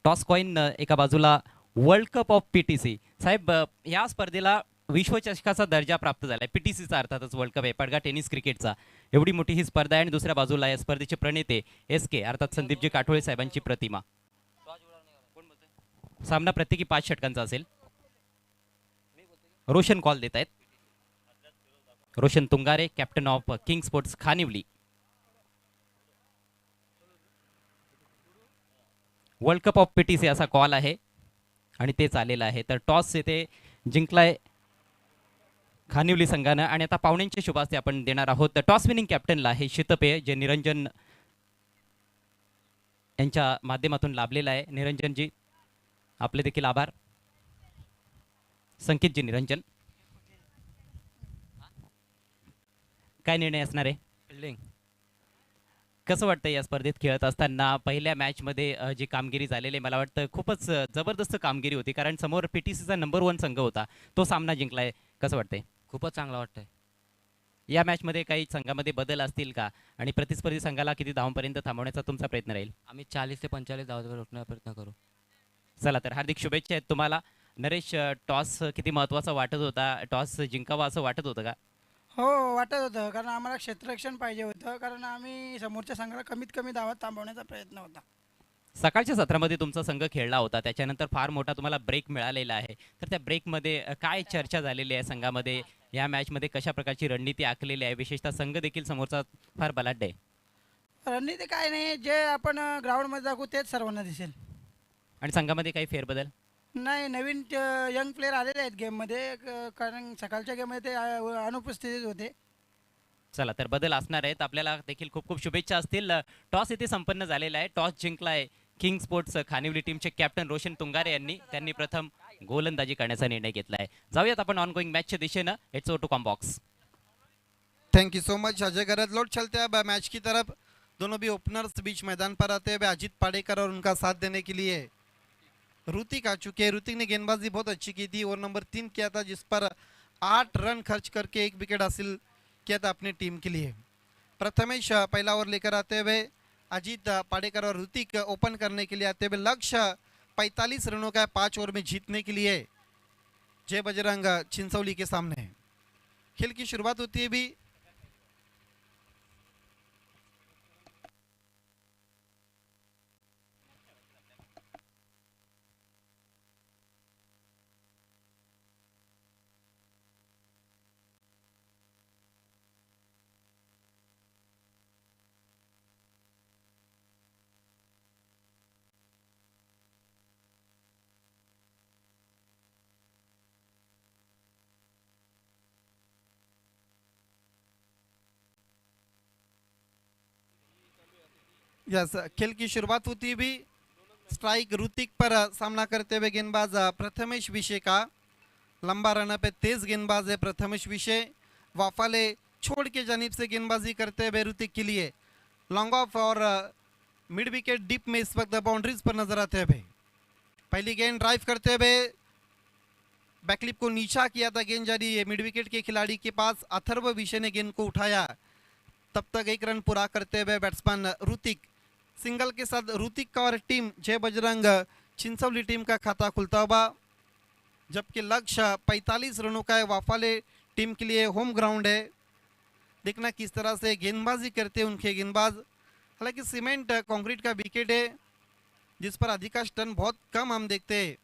टॉस कॉइन एका बाजूला वर्ल्ड कप ऑफ पीटीसी. साहेब या स्पर्धेला विश्वचषकाचा दर्जा प्राप्त झालाय. पीटीसीचा अर्थातच वर्ल्ड कप आहे, पडगा टेनिस क्रिकेटचा. एवढी मोठी ही स्पर्धा आहे आणि दुसऱ्या बाजूला या स्पर्धेचे प्रणेते एस के अर्थात संदीपजी काठोळे साहेबांची प्रतिमा. सामना प्रत्येकी 5 षटकांचा असेल. रोशन कॉल देत आहेत. Roshan Tungare captain of King Sports Khanivali. World cup of PTC असा कॉल आहे आणि तेच आलेलं आहे. तर टॉस येथे जिंकलाय खानिवली संघानं आणि आता पाहुण्यांच्या शुभ हस्ते आपण देणार आहोत. तर टॉस विनिंग कॅप्टनला हे शीतपेय जे निरंजन यांच्या माध्यमातून लाभलेलं आहे. निरंजनजी आपले देखील आभार. संकेतजी निरंजन काय निर्णय असणार आहे? फिल्डिंग कसं वाटतं या स्पर्धेत खेळत असताना? पहिल्या मॅचमध्ये जी कामगिरी झालेली मला वाटतं खूपच जबरदस्त कामगिरी होती, कारण समोर पीटीसीचा नंबर 1 संघ होता, तो सामना जिंकलाय. कसं वाटतंय? खूपच चांगला वाटतंय. या मॅचमध्ये काही संघामध्ये बदल असतील का आणि प्रतिस्पर्धी संघाला किती धावांपर्यंत थांबवण्याचा तुमचा प्रयत्न राहील? आम्ही 40 ते 45 धावांवर रोखण्याचा प्रयत्न करू. चला तर हार्दिक शुभेच्छा आहेत तुम्हाला. नरेश टॉस किती महत्त्वाचा वाटत होता? टॉस जिंकावा असं वाटत होतं का? हो वाटत होतं, कारण आम्हाला क्षेत्ररक्षण पाहिजे होतं, कारण आम्ही समोरच्या संघाला कमीत कमी धावात थांबवण्याचा प्रयत्न होता. सकाळच्या सत्रामध्ये तुमचा संघ खेळला होता, त्याच्यानंतर फार मोठा तुम्हाला ब्रेक मिळालेला आहे. तर त्या ब्रेकमध्ये काय चर्चा झालेली आहे संघामध्ये? या मॅचमध्ये कशा प्रकारची रणनीती आखलेली आहे? विशेषतः संघ देखील समोरचा फार बलाढ्य आहे. रणनीती काय नाही, जे आपण ग्राउंडमध्ये दाखवू तेच सर्वांना दिसेल. आणि संघामध्ये काही फेरबदल? नाही, नवीन यंग प्लेअर आलेले आहेत गेममध्ये, कारण सकाळच्या गेममध्ये ते अनुपस्थित होते. चला तर बदल असणार आहेत. आपल्याला देखील खूप खूप शुभेच्छा असतील. टॉस इथे संपन्न झालेला आहे. टॉस जिंकलाय किंग स्पोर्ट्स खानिवली टीमचे कॅप्टन रोशन तुंगारे यांनी. त्यांनी प्रथम गोलंदाजी करण्याचा निर्णय घेतला आहे. जाऊयात आपण ऑन गोइंग मैच दिशेनं. It's over to combox. Thank you so much Ajay गरज. लौट चलते हैं अब मैच की तरफ. दोनों भी ओपनर्स बीच मैदान पर आते हुए अजीत पाडेकर और उनका साथ देने के लिए ऋतिक आ चुके हैं. ऋतिक ने गेंदबाजी बहुत अच्छी की थी. ओवर नंबर 3 किया था, जिस पर 8 रन खर्च करके 1 विकेट हासिल किया था अपनी टीम के लिए. प्रथमेश पहला ओवर लेकर आते हुए, अजीत पाडेकर और ऋतिक ओपन करने के लिए आते हुए. लक्ष्य 45 रनों का है 5 ओवर में जीतने के लिए जय बजरंग चिंचौली के सामने. खेल की शुरुआत होती है भी. यस, खेल की शुरुआत होती भी. स्ट्राइक ऋतिक पर सामना करते हुए गेंदबाज प्रथमेश विषय का. लंबा रन पे तेज गेंदबाज है प्रथमेश विषय. वाफाले छोड़ के जानिब से गेंदबाजी करते हुए ऋतिक के लिए. लॉन्ग ऑफ और मिड विकेट डीप में इस वक्त बाउंड्रीज पर नजर आते हुए. पहली गेंद ड्राइव करते हुए बैकलिप को नीचा किया था. गेंद जा रही है मिड विकेट के खिलाड़ी के पास. अथर्व विषय ने गेंद को उठाया. तब तक 1 रन पूरा करते हुए बैट्समैन ऋतिक. सिंगल के साथ ऋतिक का और टीम जय बजरंग चिंचौली टीम का खाता खुलता हुआ. जबकि लक्ष्य 45 रनों का है. वाफाले टीम के लिए होम ग्राउंड है. देखना किस तरह से गेंदबाजी करते हैं उनके गेंदबाज. हालांकि सीमेंट कंक्रीट का विकेट है, जिस पर अधिकांश टर्न बहुत कम हम देखते हैं.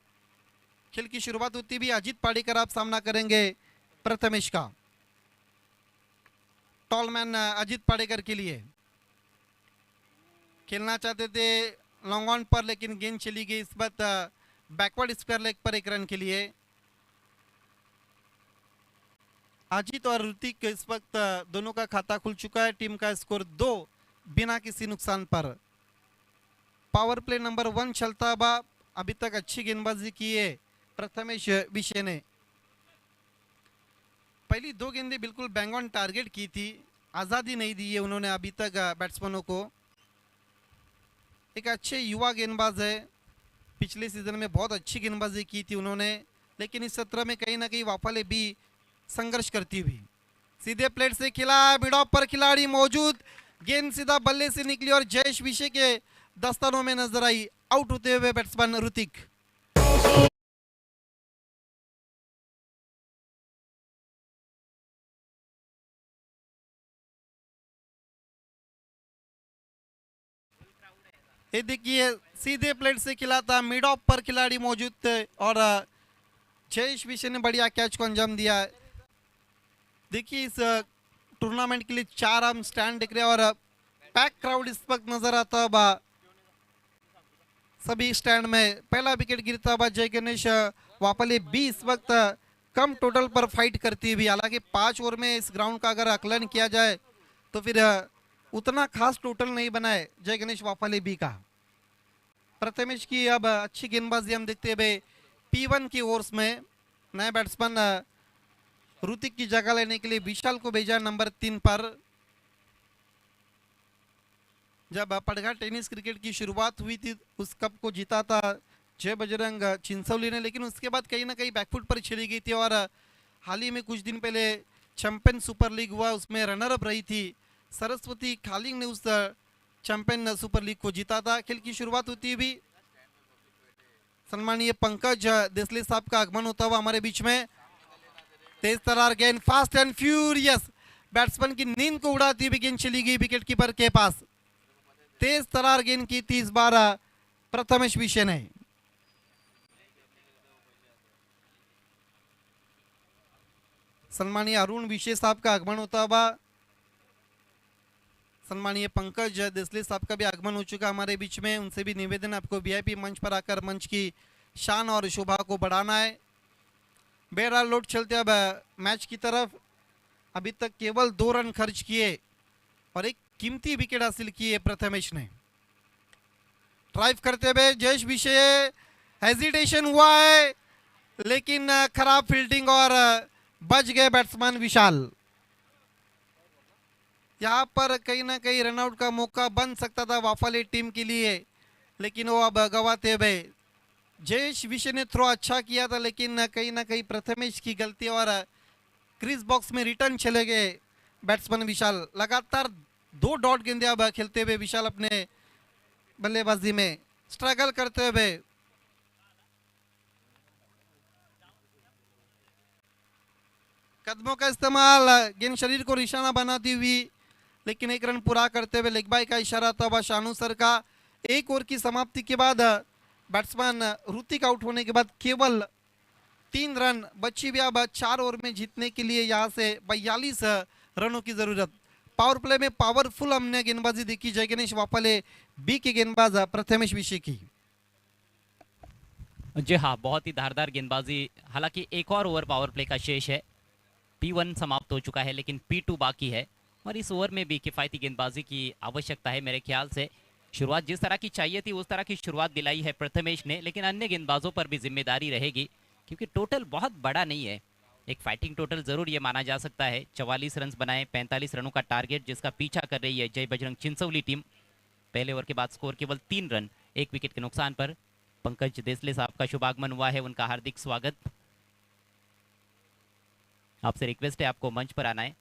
खेल की शुरुआत होती भी. अजीत पाडेकर आप सामना करेंगे प्रथमेश का. टॉलमैन अजीत पाडेकर के लिए खेलना चाहते थे लॉन्ग ऑन पर, लेकिन गेंद चली गई इस वक्त बैकवर्ड स्क्वायर लेग पर 1 रन के लिए. अजीत और ऋतिक इस वक्त दोनों का खाता खुल चुका है. टीम का स्कोर 2 बिना किसी नुकसान पर. पावर प्ले नंबर 1 चलता हुआ. अभी तक अच्छी गेंदबाजी की है प्रथमेश विषय ने. पहली 2 गेंदें बिल्कुल बैंग ऑन टारगेट की थी. आज़ादी नहीं दी है उन्होंने अभी तक बैट्समैनों को. एक अच्छे युवा गेंदबाज है. पिछले सीजन में बहुत अच्छी गेंदबाजी की थी उन्होंने, लेकिन इस सत्र में कहीं ना कहीं वाफाले भी संघर्ष करती हुई. सीधे प्लेट से खिला. मिड ऑफ पर खिलाड़ी मौजूद. गेंद सीधा बल्ले से निकली और जयेश विषय के दस्तानों में नजर आई. आउट होते हुए बैट्समैन ऋतिक. ये देखिए सीधे प्लेट से खिला था. मिड ऑफ पर खिलाड़ी मौजूद थे और जयेश विषय ने बढ़िया कैच को अंजाम दिया है. देखिए इस टूर्नामेंट के लिए 4 हम स्टैंड दिख रहे हैं और पैक क्राउड इस वक्त नजर आता हुआ सभी स्टैंड में. पहला विकेट गिरता हुआ जय गणेश वाफाले भी इस वक्त कम टोटल पर फाइट करती हुई. हालांकि 5 ओवर में इस ग्राउंड का अगर आकलन किया जाए तो फिर उतना खास टोटल नहीं बना है जय गणेश वाफाले बी का. प्रथमेश की अब अच्छी गेंदबाजी हम देखते हुए P1 की ओवर्स में. नए बैट्समैन ऋतिक की जगह लेने के लिए विशाल को भेजा नंबर 3 पर. जब पड़घा टेनिस क्रिकेट की शुरुआत हुई थी उस कप को जीता था जय बजरंग चिंचौली ने, लेकिन उसके बाद कहीं ना कहीं बैकफुट पर चली गई थी. और हाल ही में कुछ दिन पहले चैंपियन सुपर लीग हुआ, उसमें रनर अप रही थी. सरस्वती खालिंग ने उस चैंपियन सुपर लीग को जीता था. खेल की शुरुआत होती भी. सम्मानीय पंकज देसले साहब का आगमन होता हुआ हमारे बीच में. तेज तरार गेंद, फास्ट एंड फ्यूरियस. बैट्समैन की नींद को उड़ाती हुई गेंद चली गई विकेट कीपर के पास. तेज तरार गेंद की थी इस बार प्रथमेश विषय ने. सम्मानीय अरुण विषय साहब का आगमन होता हुआ. सम्मानीय पंकज देसले साहब का भी आगमन हो चुका हमारे बीच में। उनसे भी निवेदन है आपको वीआईपी मंच पर आकर मंच की शान और शोभा को बढ़ाना है। बहरहाल लौट चलते अब मैच की तरफ। अभी तक केवल 2 रन खर्च किए और एक कीमती विकेट हासिल की है प्रथमेश ने। ड्राइव करते हुए जयेश विषय, हेजिटेशन हुआ है लेकिन खराब फील्डिंग और बच गए बैट्समैन विशाल। यहाँ पर कहीं ना कहीं रनआउट का मौका बन सकता था वाफाली टीम के लिए, लेकिन वो अब गवाते हुए। जयेश विषय ने थ्रो अच्छा किया था लेकिन कहीं ना कहीं प्रथमेश की गलती और क्रीज बॉक्स में रिटर्न चले गए बैट्समैन विशाल। लगातार 2 डॉट गेंदे अब खेलते हुए विशाल अपने बल्लेबाजी में स्ट्रगल करते हुए। कदमों का इस्तेमाल, गेंद शरीर को निशाना बनाती हुई, लेकिन 1 रन पूरा करते हुए लेग बाय का इशारा था अब शानू सर का। 1 ओवर की समाप्ति के बाद बैट्समैन ऋतिक आउट होने के बाद केवल 3 रन बची हुई। अब 4 ओवर में जीतने के लिए यहाँ से 42 रनों की जरूरत। पावर प्ले में पावरफुल हमने गेंदबाजी देखी जय गणेश वाफाले बी के गेंदबाज प्रथमेश विषय की। जी हाँ, बहुत ही धारदार गेंदबाजी। हालांकि एक और ओवर पावर प्ले का शेष है। P1 समाप्त हो चुका है लेकिन P2 बाकी है और इस ओवर में भी किफ़ायती गेंदबाजी की आवश्यकता है। मेरे ख्याल से शुरुआत जिस तरह की चाहिए थी उस तरह की शुरुआत दिलाई है प्रथमेश ने, लेकिन अन्य गेंदबाजों पर भी जिम्मेदारी रहेगी क्योंकि टोटल बहुत बड़ा नहीं है। एक फाइटिंग टोटल जरूर ये माना जा सकता है। 44 रन बनाए, 45 रनों का टारगेट जिसका पीछा कर रही है जय बजरंग चिंचौली टीम। पहले ओवर के बाद स्कोर केवल 3 रन 1 विकेट के नुकसान पर। पंकज देसले साहब का शुभागमन हुआ है, उनका हार्दिक स्वागत। आपसे रिक्वेस्ट है आपको मंच पर आना है।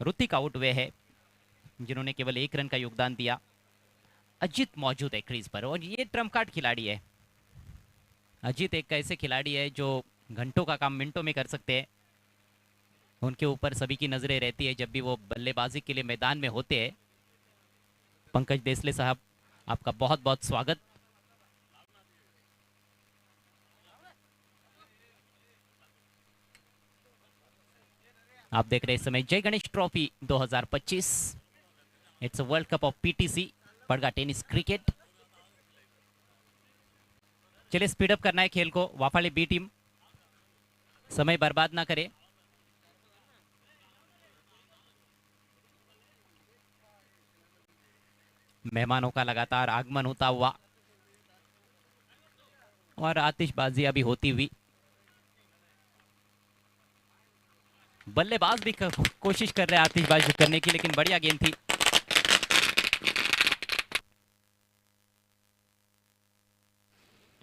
ऋतिक आउट हुए है जिन्होंने केवल 1 रन का योगदान दिया। अजित मौजूद है क्रीज पर और ये ट्रम्प कार्ड खिलाड़ी है। अजित एक ऐसे खिलाड़ी है जो घंटों का काम मिनटों में कर सकते हैं। उनके ऊपर सभी की नजरें रहती है जब भी वो बल्लेबाजी के लिए मैदान में होते हैं। पंकज देसले साहब, आपका बहुत बहुत स्वागत। आप देख रहे हैं इस समय जय Ganesh trophy 2025। It's a world cup of PTC, पड़गा tennis cricket. चलिए स्पीड अप करना है खेल को। वाफाली बी टीम समय बर्बाद ना करे। मेहमानों का लगातार आगमन होता हुआ और आतिशबाजी अभी होती हुई। बल्लेबाज भी कोशिश कर रहे हैं आतिशबाजी करने की, लेकिन बढ़िया गेंद थी।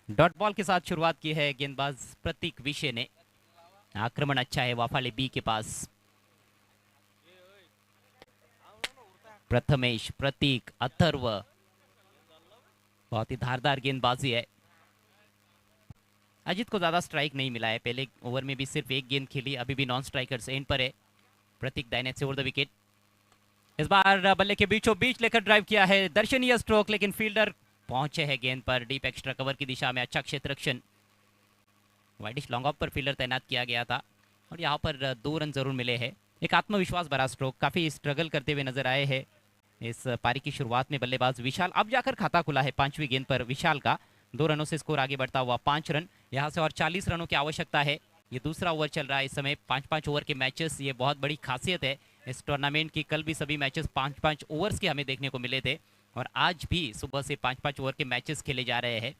डॉट बॉल के साथ शुरुआत की है गेंदबाज प्रतीक विषय ने। आक्रमण अच्छा है वाफाली बी के पास। प्रथमेश, प्रतीक, अथर्व, बहुत ही धारदार गेंदबाजी है। अजित को ज्यादा स्ट्राइक नहीं मिला है। पहले ओवर में भी सिर्फ 1 गेंद खेली, अभी भी नॉन स्ट्राइकर्स एंड पर है। प्रतीक दाहिने से ओवर द विकेट। इस बार बल्ले के बीचों बीच लेकर ड्राइव किया है, दर्शनीय स्ट्रोक, लेकिन फील्डर पहुंचे है गेंद पर डीप एक्स्ट्रा कवर की दिशा में। अच्छा क्षेत्र रक्षण। वाइडिश लॉन्ग ऑफ पर फील्डर तैनात किया गया था और यहाँ पर 2 रन जरूर मिले हैं। एक आत्मविश्वास भरा स्ट्रोक, काफी स्ट्रगल करते हुए नजर आए हैं इस पारी की शुरुआत में बल्लेबाज विशाल। अब जाकर खाता खुला है 5वीं गेंद पर विशाल का। 2 रनों से स्कोर आगे बढ़ता हुआ 5 रन। यहाँ से और 40 रनों की आवश्यकता है। ये दूसरा ओवर चल रहा है इस समय। 5-5 ओवर के मैचेस, ये बहुत बड़ी खासियत है इस टूर्नामेंट की। कल भी सभी मैचेस 5-5 ओवर्स के हमें देखने को मिले थे और आज भी सुबह से 5-5 ओवर के मैचेस खेले जा रहे हैं।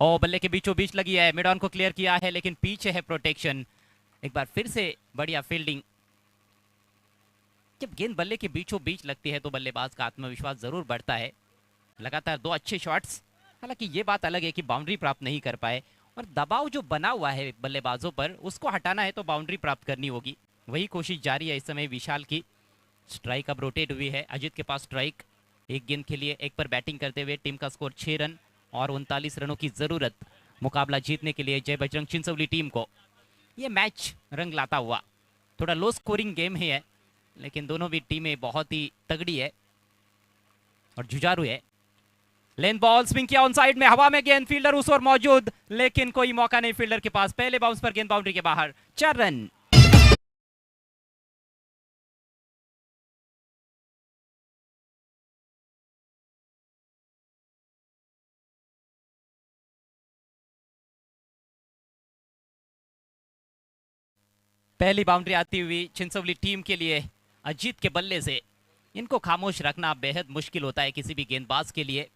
और बल्ले के बीचों बीच लगी है, मिड ऑन को क्लियर किया है लेकिन पीछे है प्रोटेक्शन। एक बार फिर से बढ़िया फील्डिंग। जब गेंद बल्ले के बीचों बीच लगती है तो बल्लेबाज का आत्मविश्वास जरूर बढ़ता है। लगातार 2 अच्छे शॉट्स। हालांकि ये बात अलग है कि बाउंड्री प्राप्त नहीं कर पाए और दबाव जो बना हुआ है बल्लेबाजों पर उसको हटाना है तो बाउंड्री प्राप्त करनी होगी। वही कोशिश जारी है इस समय विशाल की। स्ट्राइक अब रोटेट हुई है। अजित के पास स्ट्राइक, 1 गेंद के लिए 1 पर बैटिंग करते हुए टीम का स्कोर 6 रन और 39 रनों की जरूरत मुकाबला जीतने के लिए जय बजरंग चिंचौली टीम को। ये मैच रंग लाता हुआ, थोड़ा लो स्कोरिंग गेम ही है लेकिन दोनों भी टीमें बहुत ही तगड़ी है और जुझारू है। लेन बॉल स्विंग किया ऑन साइड में, हवा में गेंद, फील्डर उस ओर मौजूद लेकिन कोई मौका नहीं फील्डर के पास। पहले बाउंस पर गेंद बाउंड्री के बाहर। 4 रन। पहली बाउंड्री आती हुई चिंचोली टीम के लिए अजीत के बल्ले से। इनको खामोश रखना बेहद मुश्किल होता है किसी भी गेंदबाज के लिए,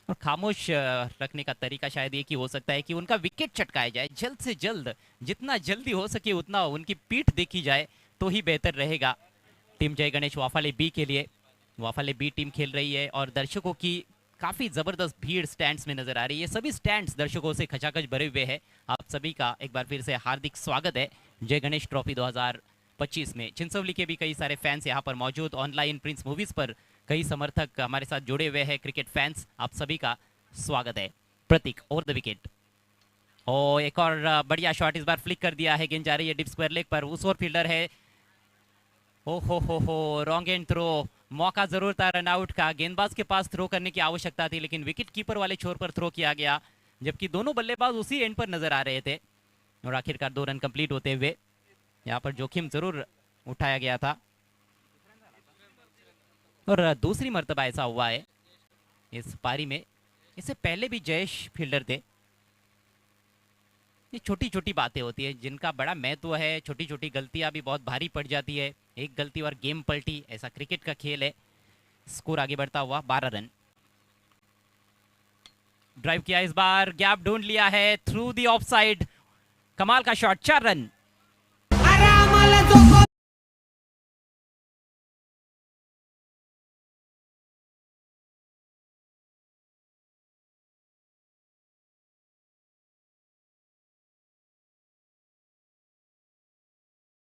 और खामोश रखने का तरीका शायद ये कि हो सकता है कि उनका विकेट चटकाया जाए जल्द से जल्द, जितना जल्दी हो सके उतना उनकी पीठ देखी जाए तो ही बेहतर रहेगा। टीम जय गणेश वाफाले बी के लिए, वाफाले बी टीम खेल रही है और दर्शकों की काफी जबरदस्त भीड़ स्टैंड्स में नजर आ रही है। सभी स्टैंड्स दर्शकों से खचाखच भरे हुए हैं। आप सभी का एक बार फिर से हार्दिक स्वागत है जय गणेश ट्रॉफी 2025 में। चिंचोली के भी कई सारे फैंस यहाँ पर मौजूद, ऑनलाइन प्रिंस मूवीज पर कई समर्थक हमारे साथ जुड़े हुए हैं, क्रिकेट फैंस, आप सभी का स्वागत है। प्रतीक ओवर द विकेट, और एक और बढ़िया शॉट इस बार फ्लिक कर दिया है, गेंद जा रही है डिप स्क्वायर लेग पर, उस ओर फील्डर है, ओ हो रॉन्ग एंड थ्रो। मौका जरूर था रन आउट का, गेंदबाज के पास थ्रो करने की आवश्यकता थी लेकिन विकेट कीपर वाले छोर पर थ्रो किया गया, जबकि दोनों बल्लेबाज उसी एंड पर नजर आ रहे थे और आखिरकार 2 रन कंप्लीट होते हुए यहाँ पर जोखिम जरूर उठाया गया था। और दूसरी मर्तबा ऐसा हुआ है इस पारी में, इससे पहले भी जयेश फील्डर थे। ये छोटी छोटी बातें होती है जिनका बड़ा महत्व है, छोटी छोटी गलतियां भी बहुत भारी पड़ जाती है, एक गलती और गेम पलटी, ऐसा क्रिकेट का खेल है। स्कोर आगे बढ़ता हुआ 12 रन। ड्राइव किया इस बार, गैप ढूंढ लिया है, थ्रू दी ऑफ साइड, कमाल का शॉट, 4 रन।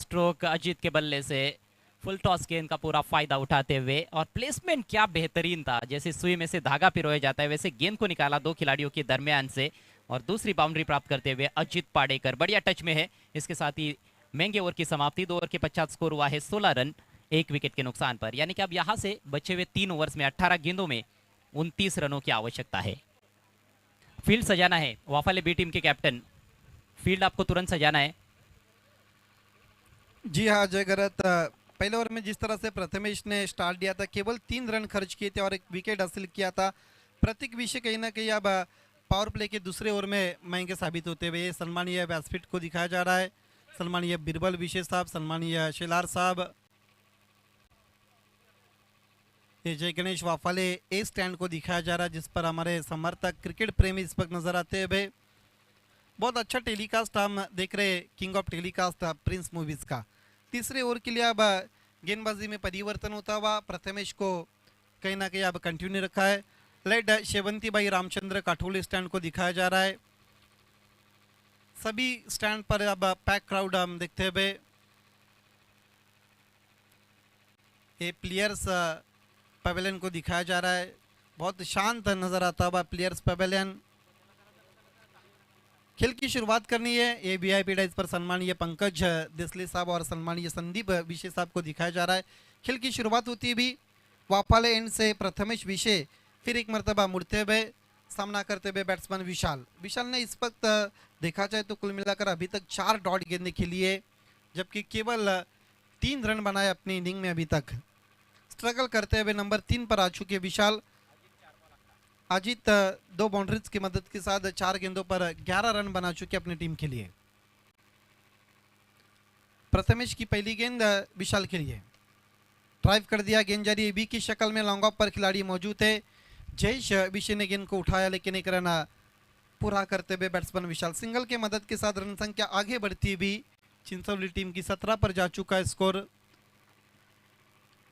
स्ट्रोक अजीत के बल्ले से, फुल टॉस गेंद का पूरा फायदा उठाते हुए, और प्लेसमेंट क्या बेहतरीन था, जैसे सुई में से धागा पिरोया जाता है वैसे गेंद को निकाला 2 खिलाड़ियों के दरमियान से और दूसरी बाउंड्री प्राप्त करते हुए अजीत पाडेकर बढ़िया टच में है। इसके साथ ही महंगे ओवर की समाप्ति, 2 ओवर के पश्चात स्कोर हुआ है 16 रन 1 विकेट के नुकसान पर, यानी कि अब यहां से बचे हुए 3 ओवर्स में 18 गेंदों में 29 रनों की आवश्यकता है। फील्ड सजाना है, वाफाले बी टीम के कैप्टन, फील्ड आपको तुरंत सजाना है। जी हाँ जय गरत, पहले ओवर में जिस तरह से प्रथमेश ने स्टार्ट दिया था, केवल 3 रन खर्च किए थे और 1 विकेट हासिल किया था। प्रतीक विषय कहीं ना कहीं अब पावर प्ले के दूसरे ओवर में महंगे साबित होते हुए सम्मानीय बैट्सफिट को दिखाया जा रहा है। सम्मानीय बिरबल विशेष साहब, सम्मानीय शेलार साहब, ये जय गणेश वाफाले ए स्टैंड को दिखाया जा रहा है जिस पर हमारे समर्थक क्रिकेट प्रेमी इस वक्त नजर आते हुए। बहुत अच्छा टेलीकास्ट हम देख रहे हैं, king of telecast Prince movies का। तीसरे ओवर के लिए अब गेंदबाजी में परिवर्तन होता हुआ प्रथमेश को कहीं ना कहीं अब कंटिन्यू रखा है। लेड शेवंती भाई रामचंद्र काठोली स्टैंड को दिखाया जा रहा है। सभी स्टैंड पर अब पैक क्राउड हम देखते हुए। ये प्लेयर्स पवेलियन को दिखाया जा रहा है, बहुत शांत नजर आता हुआ प्लेयर्स पवेलियन। खेल की शुरुआत करनी है, ये वीआईपी डाइस पर सम्मानीय पंकज देसले साहब और सम्मानीय संदीप विशे साहब को दिखाया जा रहा है। खेल की शुरुआत होती भी वाफाले एंड से प्रथमेश विशे, फिर एक मरतबा मुड़ते हुए सामना करते हुए बैट्समैन विशाल। विशाल ने इस वक्त देखा जाए तो कुल मिलाकर अभी तक 4 डॉट गेंदें खेली है, जबकि केवल 3 रन बनाए अपनी इनिंग में। अभी तक स्ट्रगल करते हुए नंबर 3 पर आ चुके विशाल। अजीत 2 बाउंड्रीज की मदद के साथ 4 गेंदों पर 11 रन बना चुके अपनी टीम के लिए। प्रथमेश की पहली गेंद विशाल के लिए, ड्राइव कर दिया, गेंद जारी है बी की शक्ल में, लॉन्ग ऑफ पर खिलाड़ी मौजूद है। जयेश विशे ने गेंद को उठाया लेकिन एक रन पूरा करते हुए बैट्समैन विशाल सिंगल के मदद के साथ रन संख्या आगे बढ़ती भी चिंचोली टीम की 17 पर जा चुका है। स्कोर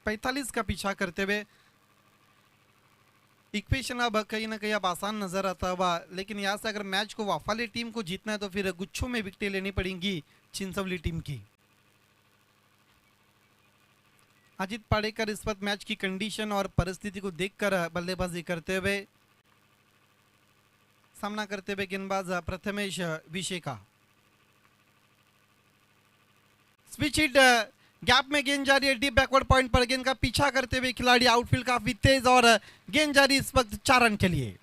45 का पीछा करते हुए इक्वेशन अब कहीं ना कहीं अब आसान नजर आता हुआ, लेकिन यहाँ से अगर मैच को वाफाले टीम को जीतना है तो फिर गुच्छों में विकेटें लेनी पड़ेंगी चिंचोली टीम की। अजीत पाडेकर इस वक्त मैच की कंडीशन और परिस्थिति को देखकर बल्लेबाजी करते हुए, सामना करते हुए गेंदबाज प्रथमेश विशे का। स्विच हिट, गैप में गेंद जारी है, डीप बैकवर्ड पॉइंट पर गेंद का पीछा करते हुए खिलाड़ी, आउटफील्ड काफी तेज और गेंद जारी इस वक्त 4 रन के लिए।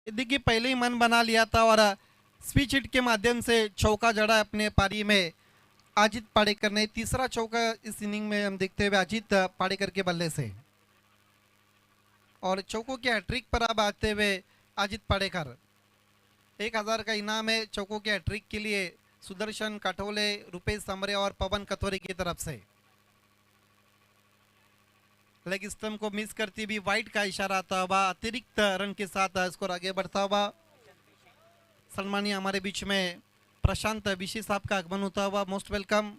देखिए पहले ही मन बना लिया था और स्विच हिट के माध्यम से चौका जड़ा अपने पारी में अजित पाड़ेकर ने। तीसरा चौका इस इनिंग में हम देखते हुए अजित पाड़ेकर के बल्ले से, और चौकों के हैट्रिक पर अब आते हुए अजित पाड़ेकर। 1000 का इनाम है चौकों के हैट्रिक के लिए सुदर्शन काठोले, रुपेश समरे और पवन कथोरे की तरफ से। लेग स्टंप को मिस करती भी वाइट का इशारा आता हुआ, अतिरिक्त रन के साथ स्कोर आगे बढ़ता हुआ। सम्मानीय हमारे बीच में प्रशांत विशी साहब का आगमन होता हुआ, मोस्ट वेलकम।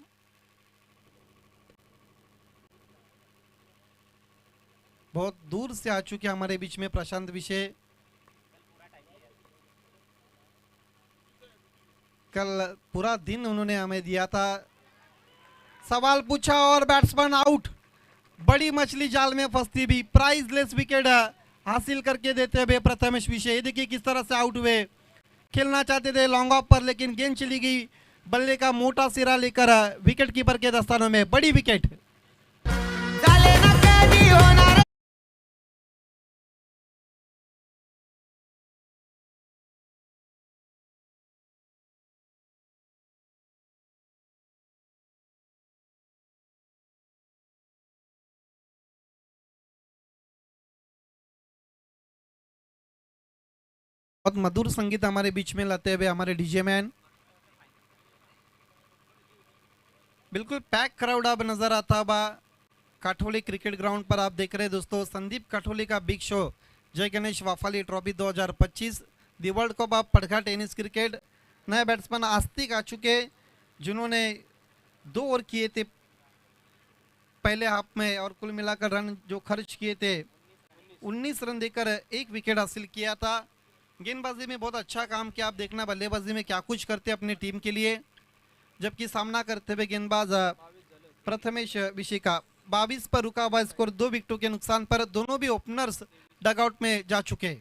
बहुत दूर से आ चुके हमारे बीच में प्रशांत विशे। कल पूरा दिन उन्होंने हमें दिया था, सवाल पूछा और बैट्समैन आउट। बड़ी मछली जाल में फंसती भी, प्राइजलेस विकेट हासिल करके देते हुए प्रथमेश विशे। ये देखिए किस तरह से आउट हुए। खेलना चाहते थे लॉन्ग ऑफ पर, लेकिन गेंद चली गई बल्ले का मोटा सिरा लेकर विकेट कीपर के दस्तानों में। बड़ी विकेट। झाले ना कधी होणार बहुत मधुर संगीत हमारे बीच में लाते हुए हमारे डीजे मैन। बिल्कुल पैक क्राउड अब नजर आता हुआ काठोली क्रिकेट ग्राउंड पर। आप देख रहे हैं दोस्तों संदीप काठोली का big show, Jai Ganesh Waphale trophy 2025, the world cup of Padgha tennis cricket. नए बैट्समैन आस्तिक आ चुके, जिन्होंने 2 ओवर किए थे पहले हाफ में, और कुल मिलाकर रन जो खर्च किए थे 19 रन देकर 1 विकेट हासिल किया था। गेंदबाजी में बहुत अच्छा काम किया। आप देखना बल्लेबाजी में क्या कुछ करते अपनी टीम के लिए, जबकि सामना करते हुए गेंदबाज प्रथमेश विशी का 22 पर रुका हुआ स्कोर 2 विकेटों के नुकसान पर। दोनों भी ओपनर्स डगआउट में जा चुके। इस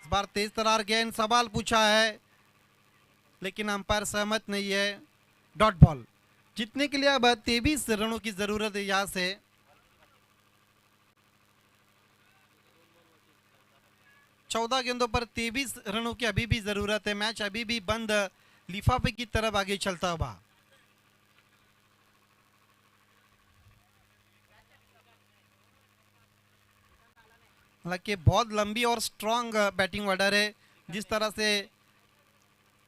बार तेज तरार गेंद, सवाल पूछा है लेकिन अंपायर सहमत नहीं है। Dot ball. जीतने के लिए अब 23 रनों की जरूरत है यहाँ से। चौदह गेंदों पर 23 रनों की अभी भी जरूरत है। मैच अभी भी बंद लिफाफे की तरफ आगे चलता हुआ। हालांकि बहुत लंबी और स्ट्रांग बैटिंग ऑर्डर है। जिस तरह से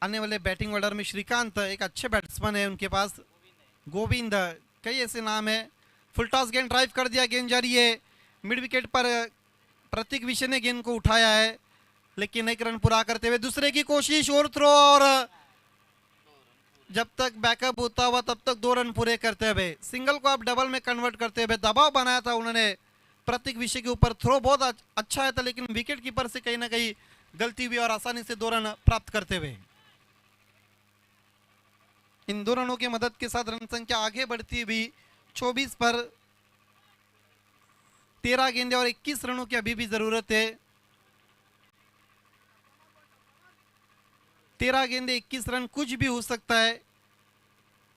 आने वाले बैटिंग ऑर्डर में श्रीकांत एक अच्छे बैट्समैन है उनके पास, गोविंद, कई ऐसे नाम है। फुल टॉस गेंद ड्राइव कर दिया, गेंद जारी है मिड विकेट पर। प्रतीक विशे ने गेंद को उठाया है, लेकिन 1 रन पूरा करते हुए दूसरे की कोशिश और थ्रो, और जब तक बैकअप होता हुआ तब तक 2 रन पूरे करते हुए सिंगल को आप डबल में कन्वर्ट करते हुए दबाव बनाया था उन्होंने प्रतीक विशे के ऊपर। थ्रो बहुत अच्छा है था, लेकिन विकेट कीपर से कहीं ना कहीं गलती हुई और आसानी से 2 रन प्राप्त करते हुए इन 2 रनों की मदद के साथ रन संख्या आगे बढ़ती हुई 24 पर। 13 गेंदे और 21 रनों की अभी भी जरूरत है। 13 गेंदे 21 रन, कुछ भी हो सकता है।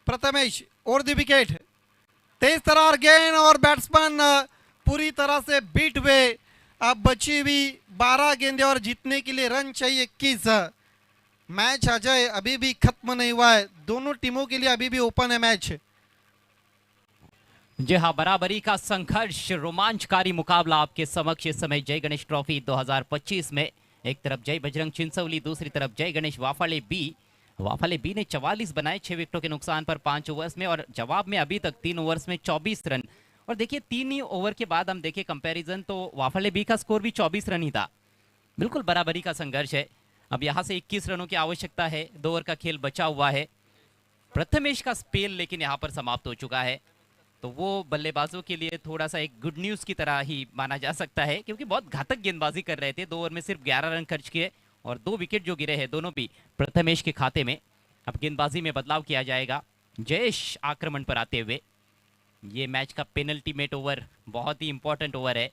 प्रथमेश और द विकेट। तेज तरार गेंद और बैट्समैन पूरी तरह से बीट हुए। अब बची हुई 12 गेंदे और जीतने के लिए रन चाहिए 21। मैच अजय अभी भी खत्म नहीं हुआ है, दोनों टीमों के लिए अभी भी ओपन है मैच। जी हाँ, बराबरी का संघर्ष, रोमांचकारी मुकाबला आपके समक्ष इस समय जय गणेश ट्रॉफी 2025 में। एक तरफ जय बजरंग चिंचौली, दूसरी तरफ जय गणेश वाफाले बी। वाफाले बी ने 44 बनाए 6 विकेटों के नुकसान पर 5 ओवर्स में, और जवाब में अभी तक 3 ओवर्स में 24 रन। और देखिए 3 ही ओवर के बाद हम देखें कंपैरिजन तो वाफाले बी का स्कोर भी 24 रन ही था। बिल्कुल बराबरी का संघर्ष है। अब यहाँ से 21 रनों की आवश्यकता है, 2 ओवर का खेल बचा हुआ है। प्रथमेश का स्पेल लेकिन यहाँ पर समाप्त हो चुका है, तो वो बल्लेबाजों के लिए थोड़ा सा एक गुड न्यूज़ की तरह ही माना जा सकता है, क्योंकि बहुत घातक गेंदबाजी कर रहे थे। 2 ओवर में सिर्फ 11 रन खर्च किए और 2 विकेट जो गिरे हैं दोनों भी प्रथमेश के खाते में। अब गेंदबाजी में बदलाव किया जाएगा। जयेश आक्रमण पर आते हुए, ये मैच का पेनल्टीमेट ओवर बहुत ही इंपॉर्टेंट ओवर है।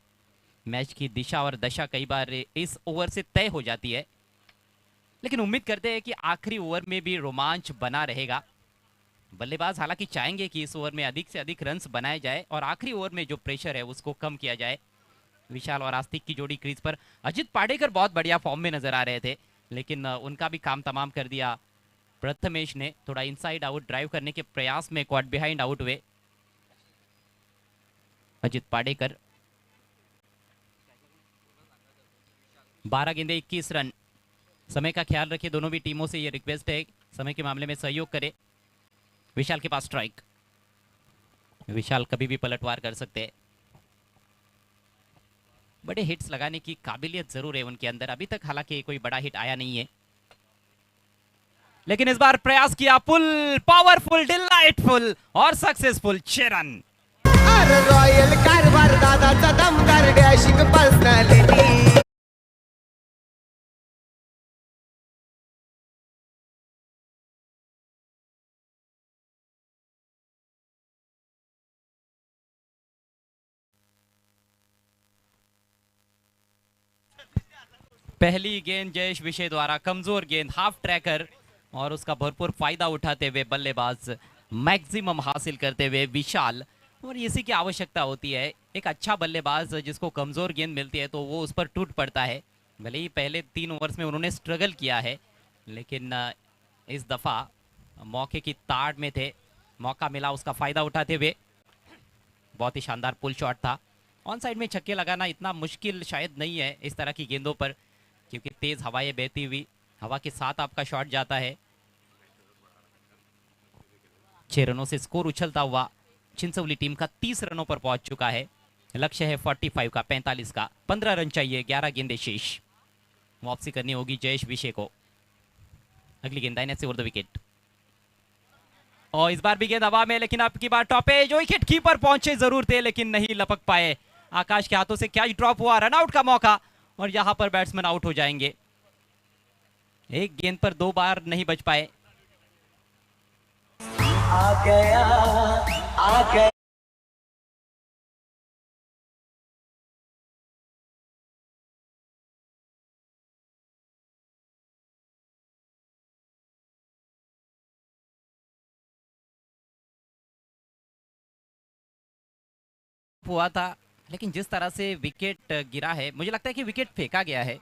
मैच की दिशा और दशा कई बार इस ओवर से तय हो जाती है, लेकिन उम्मीद करते हैं कि आखिरी ओवर में भी रोमांच बना रहेगा। बल्लेबाज हालांकि चाहेंगे कि इस ओवर में अधिक से अधिक रन्स बनाए जाए और आखिरी ओवर में जो प्रेशर है उसको कम किया जाए। विशाल और आस्तिक की जोड़ी क्रीज पर। अजित पाडेकर बहुत बढ़िया फॉर्म में नजर आ रहे थे, लेकिन उनका भी काम तमाम कर दिया प्रथमेश ने। थोड़ा इनसाइड आउट ड्राइव करने के प्रयास में क्वाड बिहाइंड आउट हुए अजित पाडेकर। 12 गेंदे 21 रन। समय का ख्याल रखिए, दोनों भी टीमों से ये रिक्वेस्ट है समय के मामले में सहयोग करे। विशाल के पास स्ट्राइक, विशाल कभी भी पलटवार कर सकते हैं। बड़े हिट्स लगाने की काबिलियत जरूर है उनके अंदर, अभी तक हालांकि कोई बड़ा हिट आया नहीं है, लेकिन इस बार प्रयास किया। पुल पावरफुल, डिलाइटफुल और सक्सेसफुल 6 रन। अरे रॉयल कारभार दादाचा दमदार डॅशिंग पर्सनॅलिटी. पहली गेंद जयेश विषय द्वारा, कमजोर गेंद, हाफ ट्रैकर, और उसका भरपूर फायदा उठाते हुए बल्लेबाज मैक्सिमम हासिल करते हुए विशाल। और इसी की आवश्यकता होती है, एक अच्छा बल्लेबाज जिसको कमजोर गेंद मिलती है तो वो उस पर टूट पड़ता है। भले ही पहले 3 ओवर्स में उन्होंने स्ट्रगल किया है, लेकिन इस दफा मौके की ताड़ में थे, मौका मिला उसका फायदा उठाते हुए। बहुत ही शानदार पुल शॉट था। ऑन साइड में छक्के लगाना इतना मुश्किल शायद नहीं है इस तरह की गेंदों पर, क्योंकि तेज हवाएं बहती हुई, हवा के साथ आपका शॉट जाता है। 6 रनों से स्कोर उछलता हुआ चिंचोली टीम का 30 रनों पर पहुंच चुका है। लक्ष्य है 45 का, 45 का। 15 रन चाहिए, 11 गेंदें शेष। वापसी करनी होगी जयेश विषय को। अगली गेंद दाहिने से ओवर द विकेट, और इस बार भी गेंद हवा में, लेकिन अब की बार टॉप एज, विकेट कीपर पहुंचे जरूर थे लेकिन नहीं लपक पाए। आकाश के हाथों से कैच ड्रॉप हुआ, रनआउट का मौका, और यहां पर बैट्समैन आउट हो जाएंगे। एक गेंद पर 2 बार नहीं बच पाए। आ गया आ गया. हुआ था, लेकिन जिस तरह से विकेट गिरा है, मुझे लगता है कि विकेट फेंका गया है।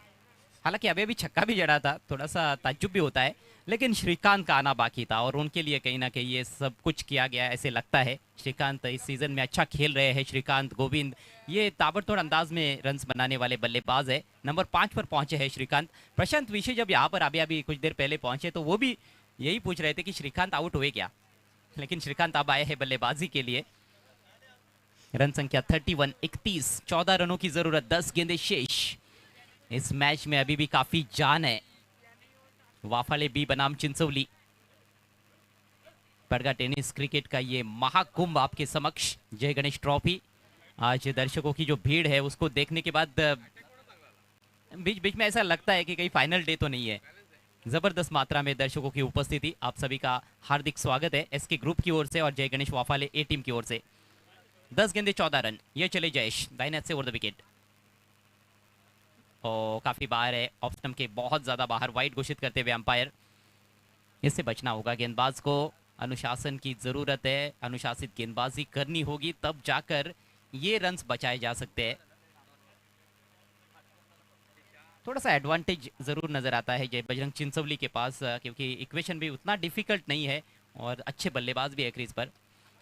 हालांकि अभी छक्का भी जड़ा था, थोड़ा सा ताज्जुब भी होता है, लेकिन श्रीकांत का आना बाकी था और उनके लिए कहीं ना कहीं ये सब कुछ किया गया ऐसे लगता है। श्रीकांत इस सीजन में अच्छा खेल रहे हैं। श्रीकांत गोविंद ये ताबड़तोड़ अंदाज में रन्स बनाने वाले बल्लेबाज है। नंबर 5 पर पहुंचे हैं श्रीकांत। प्रशांत विषय जब यहाँ पर अभी कुछ देर पहले पहुंचे तो वो भी यही पूछ रहे थे कि श्रीकांत आउट हुए क्या, लेकिन श्रीकांत अब आए हैं बल्लेबाजी के लिए। रन संख्या 31, 31, 14 रनों की जरूरत, 10 गेंदें शेष। इस मैच में अभी भी काफी जान है। वाफाले बी बनाम चिंचोली, बड़गा टेनिस क्रिकेट का ये महाकुंभ आपके समक्ष, जय गणेश ट्रॉफी। आज दर्शकों की जो भीड़ है उसको देखने के बाद बीच बीच में ऐसा लगता है कि कहीं फाइनल डे तो नहीं है। जबरदस्त मात्रा में दर्शकों की उपस्थिति, आप सभी का हार्दिक स्वागत है एसके ग्रुप की ओर से और जय गणेश वाफाले ए टीम की ओर से। 10 गेंदे 14 रन, ये चले जयेश दाहिने से ओवर द विकेट। और काफी बाहर है, ऑफ स्टंप के बहुत ज्यादा बाहर, वाइड घोषित करते हुए अंपायर। इससे बचना होगा गेंदबाज को, अनुशासन की जरूरत है, अनुशासित गेंदबाजी करनी होगी तब जाकर ये रन्स बचाए जा सकते हैं। थोड़ा सा एडवांटेज जरूर नजर आता है जय बजरंग चिंचोली के पास, क्योंकि इक्वेशन भी उतना डिफिकल्ट नहीं है और अच्छे बल्लेबाज भी है क्रीज पर।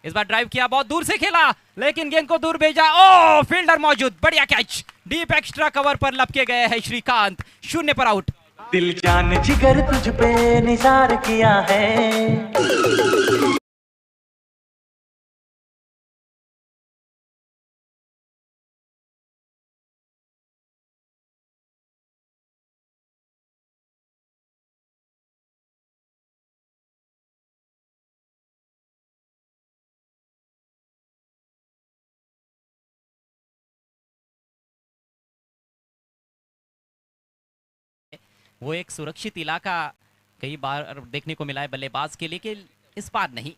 इस बार ड्राइव किया, बहुत दूर से खेला, लेकिन गेंद को दूर भेजा। ओ फील्डर मौजूद, बढ़िया कैच, डीप एक्स्ट्रा कवर पर लपके गए हैं श्रीकांत, 0 पर आउट। दिल जान जिगर तुझ पे निसार किया है। वो एक सुरक्षित इलाका कई बार देखने को मिला है बल्लेबाज के लिए, कि इस बार नहीं।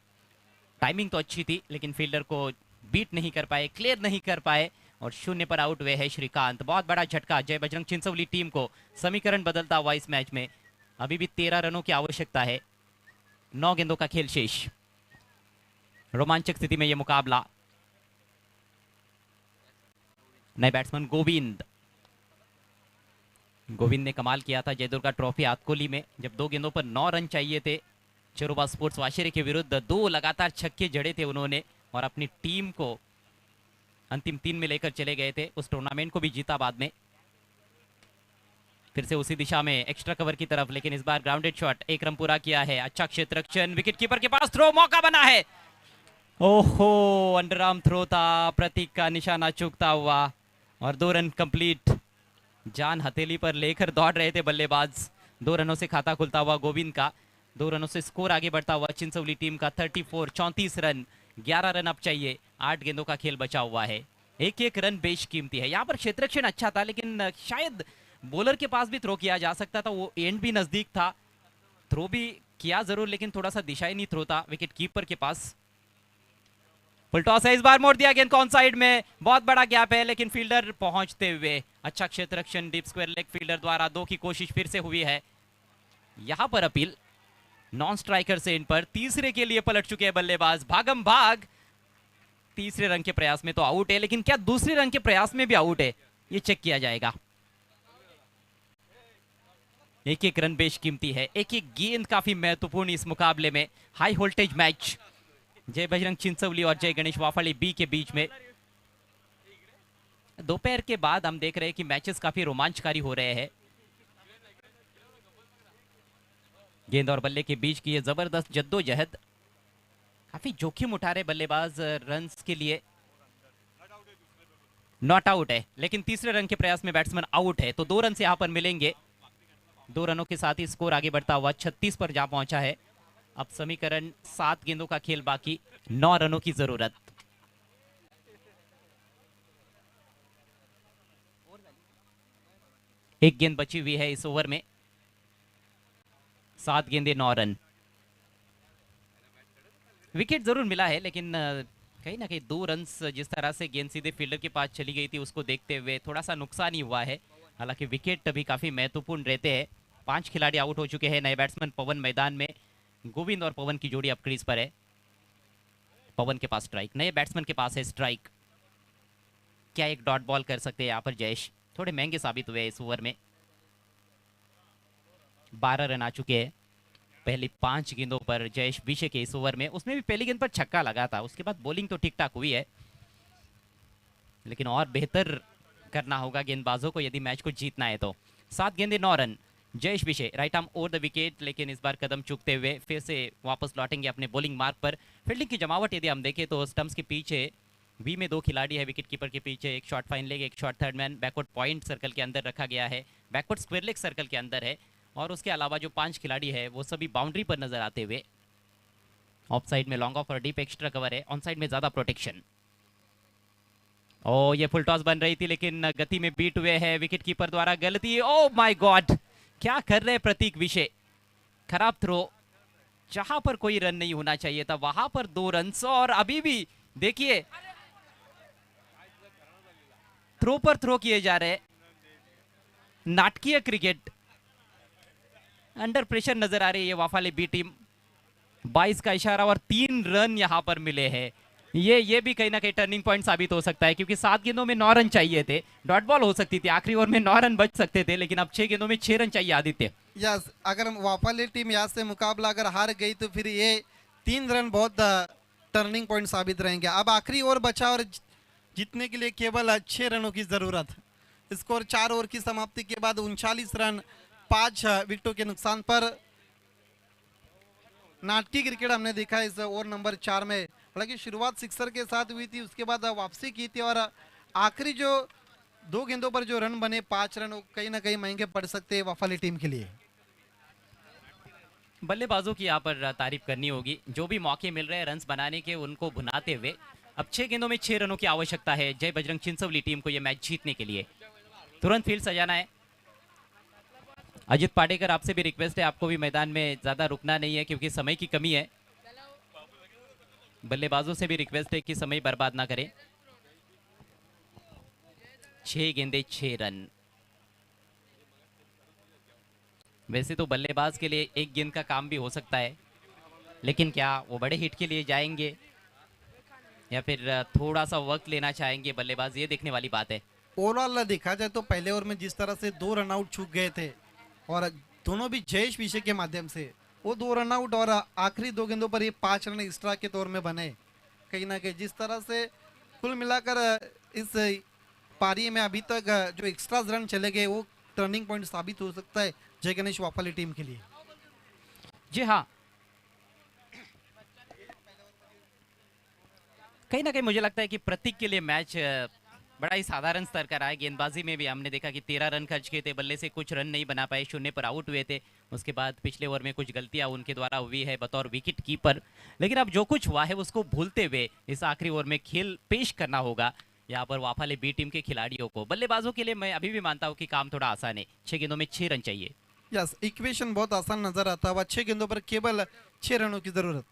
टाइमिंग तो अच्छी थी लेकिन फील्डर को बीट नहीं कर पाए, क्लियर नहीं कर पाए और 0 पर आउट हुए हैं श्रीकांत। बहुत बड़ा झटका जय बजरंग चिंचोली टीम को, समीकरण बदलता हुआ इस मैच में। अभी भी 13 रनों की आवश्यकता है, 9 गेंदों का खेल शेष। रोमांचक स्थिति में यह मुकाबला। नए बैट्समैन गोविंद, गोविंद ने कमाल किया था जयदुर्गा ट्रॉफी आतकोली में, जब 2 गेंदों पर 9 रन चाहिए थे चेरोबा स्पोर्ट्स वाशेरे के विरुद्ध। 2 लगातार छक्के जड़े थे उन्होंने और अपनी टीम को अंतिम 3 में लेकर चले गए थे। उस टूर्नामेंट को भी जीता बाद में। फिर से उसी दिशा में एक्स्ट्रा कवर की तरफ, लेकिन इस बार ग्राउंडेड शॉट, 1 रन पूरा किया है। अच्छा क्षेत्र रक्षण, विकेट कीपर के पास थ्रो, मौका बना है। ओहो, अंडर आर्म थ्रो था, प्रतीक का निशाना चूकता हुआ और 2 रन कंप्लीट। जान हथेली पर लेकर दौड़ रहे थे बल्लेबाज। 2 रनों से खाता खुलता हुआ गोविंद का, 2 रनों से स्कोर आगे बढ़ता हुआ चिंचोली टीम का 34 रन, 11 रन अब चाहिए। 8 गेंदों का खेल बचा हुआ है। एक रन बेशकीमती है। यहाँ पर क्षेत्ररक्षण अच्छा था, लेकिन शायद बॉलर के पास भी थ्रो किया जा सकता था। वो एंड भी नजदीक था, थ्रो भी किया जरूर, लेकिन थोड़ा सा दिशाहीन थ्रो था विकेट कीपर के पास। फुल टॉस है, इस बार मोड़ दिया गेंद कौन साइड में, बहुत बड़ा गैप है, लेकिन फील्डर पहुंचते हुए अच्छा क्षेत्ररक्षण डीप स्क्वायर लेग फील्डर द्वारा। 2 की कोशिश फिर से हुई है। यहां पर अपील नॉन स्ट्राइकर से इन पर। तीसरे के लिए पलट चुके हैं बल्लेबाज, भागम भाग। तीसरे रन के प्रयास में तो आउट है, लेकिन क्या दूसरे रन के प्रयास में भी आउट है, ये चेक किया जाएगा। 1 रन बेशकीमती है। 1 गेंद काफी महत्वपूर्ण इस मुकाबले में। हाई वोल्टेज मैच जय बजरंग चिंचोली और जय गणेश वाफाली बी के बीच में। दोपहर के बाद हम देख रहे हैं कि मैचेस काफी रोमांचकारी हो रहे हैं। गेंद और बल्ले के बीच की ये जबरदस्त जद्दोजहद, काफी जोखिम उठा रहे बल्लेबाज रन्स के लिए। नॉट आउट है, लेकिन तीसरे रन के प्रयास में बैट्समैन आउट है, तो 2 रन से यहां पर मिलेंगे। 2 रनों के साथ ही स्कोर आगे बढ़ता हुआ 36 पर जा पहुंचा है। अब समीकरण 7 गेंदों का खेल बाकी, 9 रनों की जरूरत। एक गेंद बची हुई है इस ओवर में। 7 गेंदे 9 रन। विकेट जरूर मिला है, लेकिन कहीं ना कहीं 2 रन जिस तरह से गेंद सीधे फील्डर के पास चली गई थी, उसको देखते हुए थोड़ा सा नुकसान ही हुआ है। हालांकि विकेट भी काफी महत्वपूर्ण रहते हैं। 5 खिलाड़ी आउट हो चुके हैं। नए बैट्समैन पवन मैदान में, गोविंद और पवन की जोड़ी अब क्रीज पर है। पवन के पास स्ट्राइक, नए बैट्समैन के पास है स्ट्राइक। क्या एक डॉट बॉल कर सकते हैं यहाँ पर जयेश? थोड़े महंगे साबित हुए इस ओवर में। 12 रन आ चुके हैं पहली 5 गेंदों पर जयेश विशे के इस ओवर में। उसमें भी पहली गेंद पर छक्का लगा था, उसके बाद बॉलिंग तो ठीक ठाक हुई है, लेकिन और बेहतर करना होगा गेंदबाजों को यदि मैच को जीतना है तो। 7 गेंदे 9 रन। जयेश विशे right arm over the wicket, लेकिन इस बार कदम चूकते हुए फिर से वापस लौटेंगे अपने बॉलिंग मार्ग पर। फील्डिंग की जमावट यदि हम देखें तो स्टंप्स के पीछे वी में 2 खिलाड़ी है, विकेट कीपर के पीछे एक शॉर्ट फाइन लेग, एक short third man. Backward point circle के अंदर रखा गया है, बैकवर्ड स्क्वायर लेग सर्कल के अंदर है, और उसके अलावा जो 5 खिलाड़ी है वो सभी बाउंड्री पर नजर आते हुए। ऑफ साइड में लॉन्ग ऑफ और डीप एक्स्ट्रा कवर है, ऑन साइड में ज्यादा प्रोटेक्शन। ओ, ये फुल टॉस बन रही थी, लेकिन गति में बीट हुए हैं विकेट कीपर द्वारा। गलती, ओ माय गॉड, क्या कर रहे प्रतीक विशे। खराब थ्रो, जहां पर कोई रन नहीं होना चाहिए था वहां पर 2 रन। और अभी भी देखिए थ्रो पर थ्रो किए जा रहे। नाटकीय क्रिकेट, अंडर प्रेशर नजर आ रही है ये वाफाली बी टीम। 22 का इशारा और 3 रन यहां पर मिले हैं। ये भी कहीं ना कहीं टर्निंग पॉइंट साबित हो सकता है, क्योंकि 7 गेंदों में 9 रन चाहिए थे। डॉट बॉल हो सकती थी, आखिरी ओवर में 9 रन बच सकते थे, लेकिन अब 6 गेंदों में 6 रन चाहिए आदित्य। यस, अगर वाफाली टीम यहाँ से मुकाबला अगर हार गई तो फिर ये 3 रन बहुत टर्निंग पॉइंट साबित रहेंगे। अब आखिरी ओवर बचा और जीतने के लिए केवल 6 रनों की जरूरत। स्कोर 4 ओवर की समाप्ति के बाद 39 रन 5 विकेटों के नुकसान पर। नाटकीय क्रिकेट हमने देखा इस ओवर नंबर 4 में। हालांकि शुरुआत सिक्सर के साथ हुई थी, उसके बाद वापसी की थी, और आखिरी जो 2 गेंदों पर जो रन बने 5 रन, वो कहीं ना कहीं महंगे पड़ सकते हैं वाफाली टीम के लिए। बल्लेबाजों की यहाँ पर तारीफ करनी होगी, जो भी मौके मिल रहे हैं रन्स बनाने के उनको भुनाते हुए। अब 6 गेंदों में 6 रनों की आवश्यकता है जय बजरंग चिंचोली टीम को यह मैच जीतने के लिए। तुरंत फील्ड सजाना है। अजित पाटेकर, आपसे भी रिक्वेस्ट है, आपको भी मैदान में ज्यादा रुकना नहीं है क्योंकि समय की कमी है। बल्लेबाजों से भी रिक्वेस्ट है कि समय बर्बाद ना करें। 6 गेंदे 6 रन। वैसे तो बल्लेबाज के लिए 1 गेंद का काम भी हो सकता है, लेकिन क्या वो बड़े हिट के लिए जाएंगे या फिर थोड़ा सा वक्त लेना चाहेंगे बल्लेबाज, ये देखने वाली बात है। ओवरऑल देखा जाए तो पहले ओवर में जिस तरह से 2 रनआउट छूट गए थे और दोनों भी जयेश विषय के माध्यम से वो 2 रनआउट और आखिरी 2 गेंदों पर ये 5 रन एक्स्ट्रा के तौर में बने, कहीं ना कहीं जिस तरह से कुल मिलाकर इस पारी में अभी तक जो एक्स्ट्रा रन चले गए वो टर्निंग पॉइंट साबित हो सकता है जय गणेश वाफाली टीम के लिए। जी हाँ, कहीं ना कहीं मुझे लगता है कि प्रतीक के लिए मैच बड़ा ही साधारण स्तर का रहा है। गेंदबाजी में भी हमने देखा कि 13 रन खर्च किए थे, बल्ले से कुछ रन नहीं बना पाए, 0 पर आउट हुए थे। उसके बाद पिछले ओवर में कुछ गलतियां उनके द्वारा हुई है बतौर विकेट कीपर, लेकिन अब जो कुछ हुआ है उसको भूलते हुए इस आखिरी ओवर में खेल पेश करना होगा यहाँ पर वाफाले बी टीम के खिलाड़ियों को। बल्लेबाजों के लिए मैं अभी भी मानता हूँ कि काम थोड़ा आसान है, 6 गेंदों में 6 रन चाहिए। यस, इक्वेशन बहुत आसान नजर आता हुआ, 6 गेंदों पर केवल 6 रनों की जरूरत।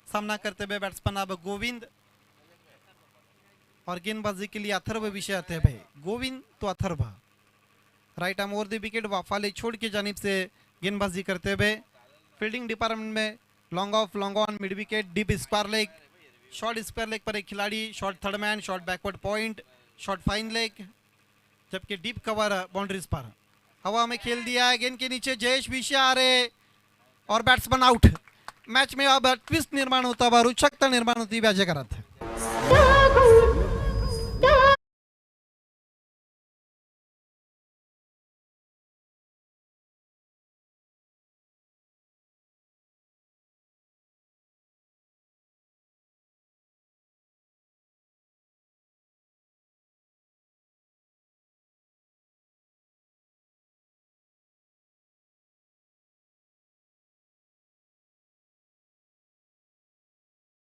सामना करते हुए बैट्समैन अब गोविंद और गेंदबाजी के लिए अथर्व विषय आते हैं भाई। गोविंद तो Atharva, right arm over the wicket Waphale छोड़ के जानिब से गेंदबाजी करते हुए। फील्डिंग डिपार्टमेंट में long off, long on, mid wicket, deep square leg, short square leg पर एक खिलाड़ी, short third man, short backward point, short fine leg, जबकि डीप कवर बाउंड्रीज पर हवा में खेल दिया है। गेंद के नीचे जयेश विषय आ रहे और बैट्समैन आउट। मैच में अब ट्विस्ट निर्माण होता हुआ, रोचकता निर्माण होती हुई अजय करत।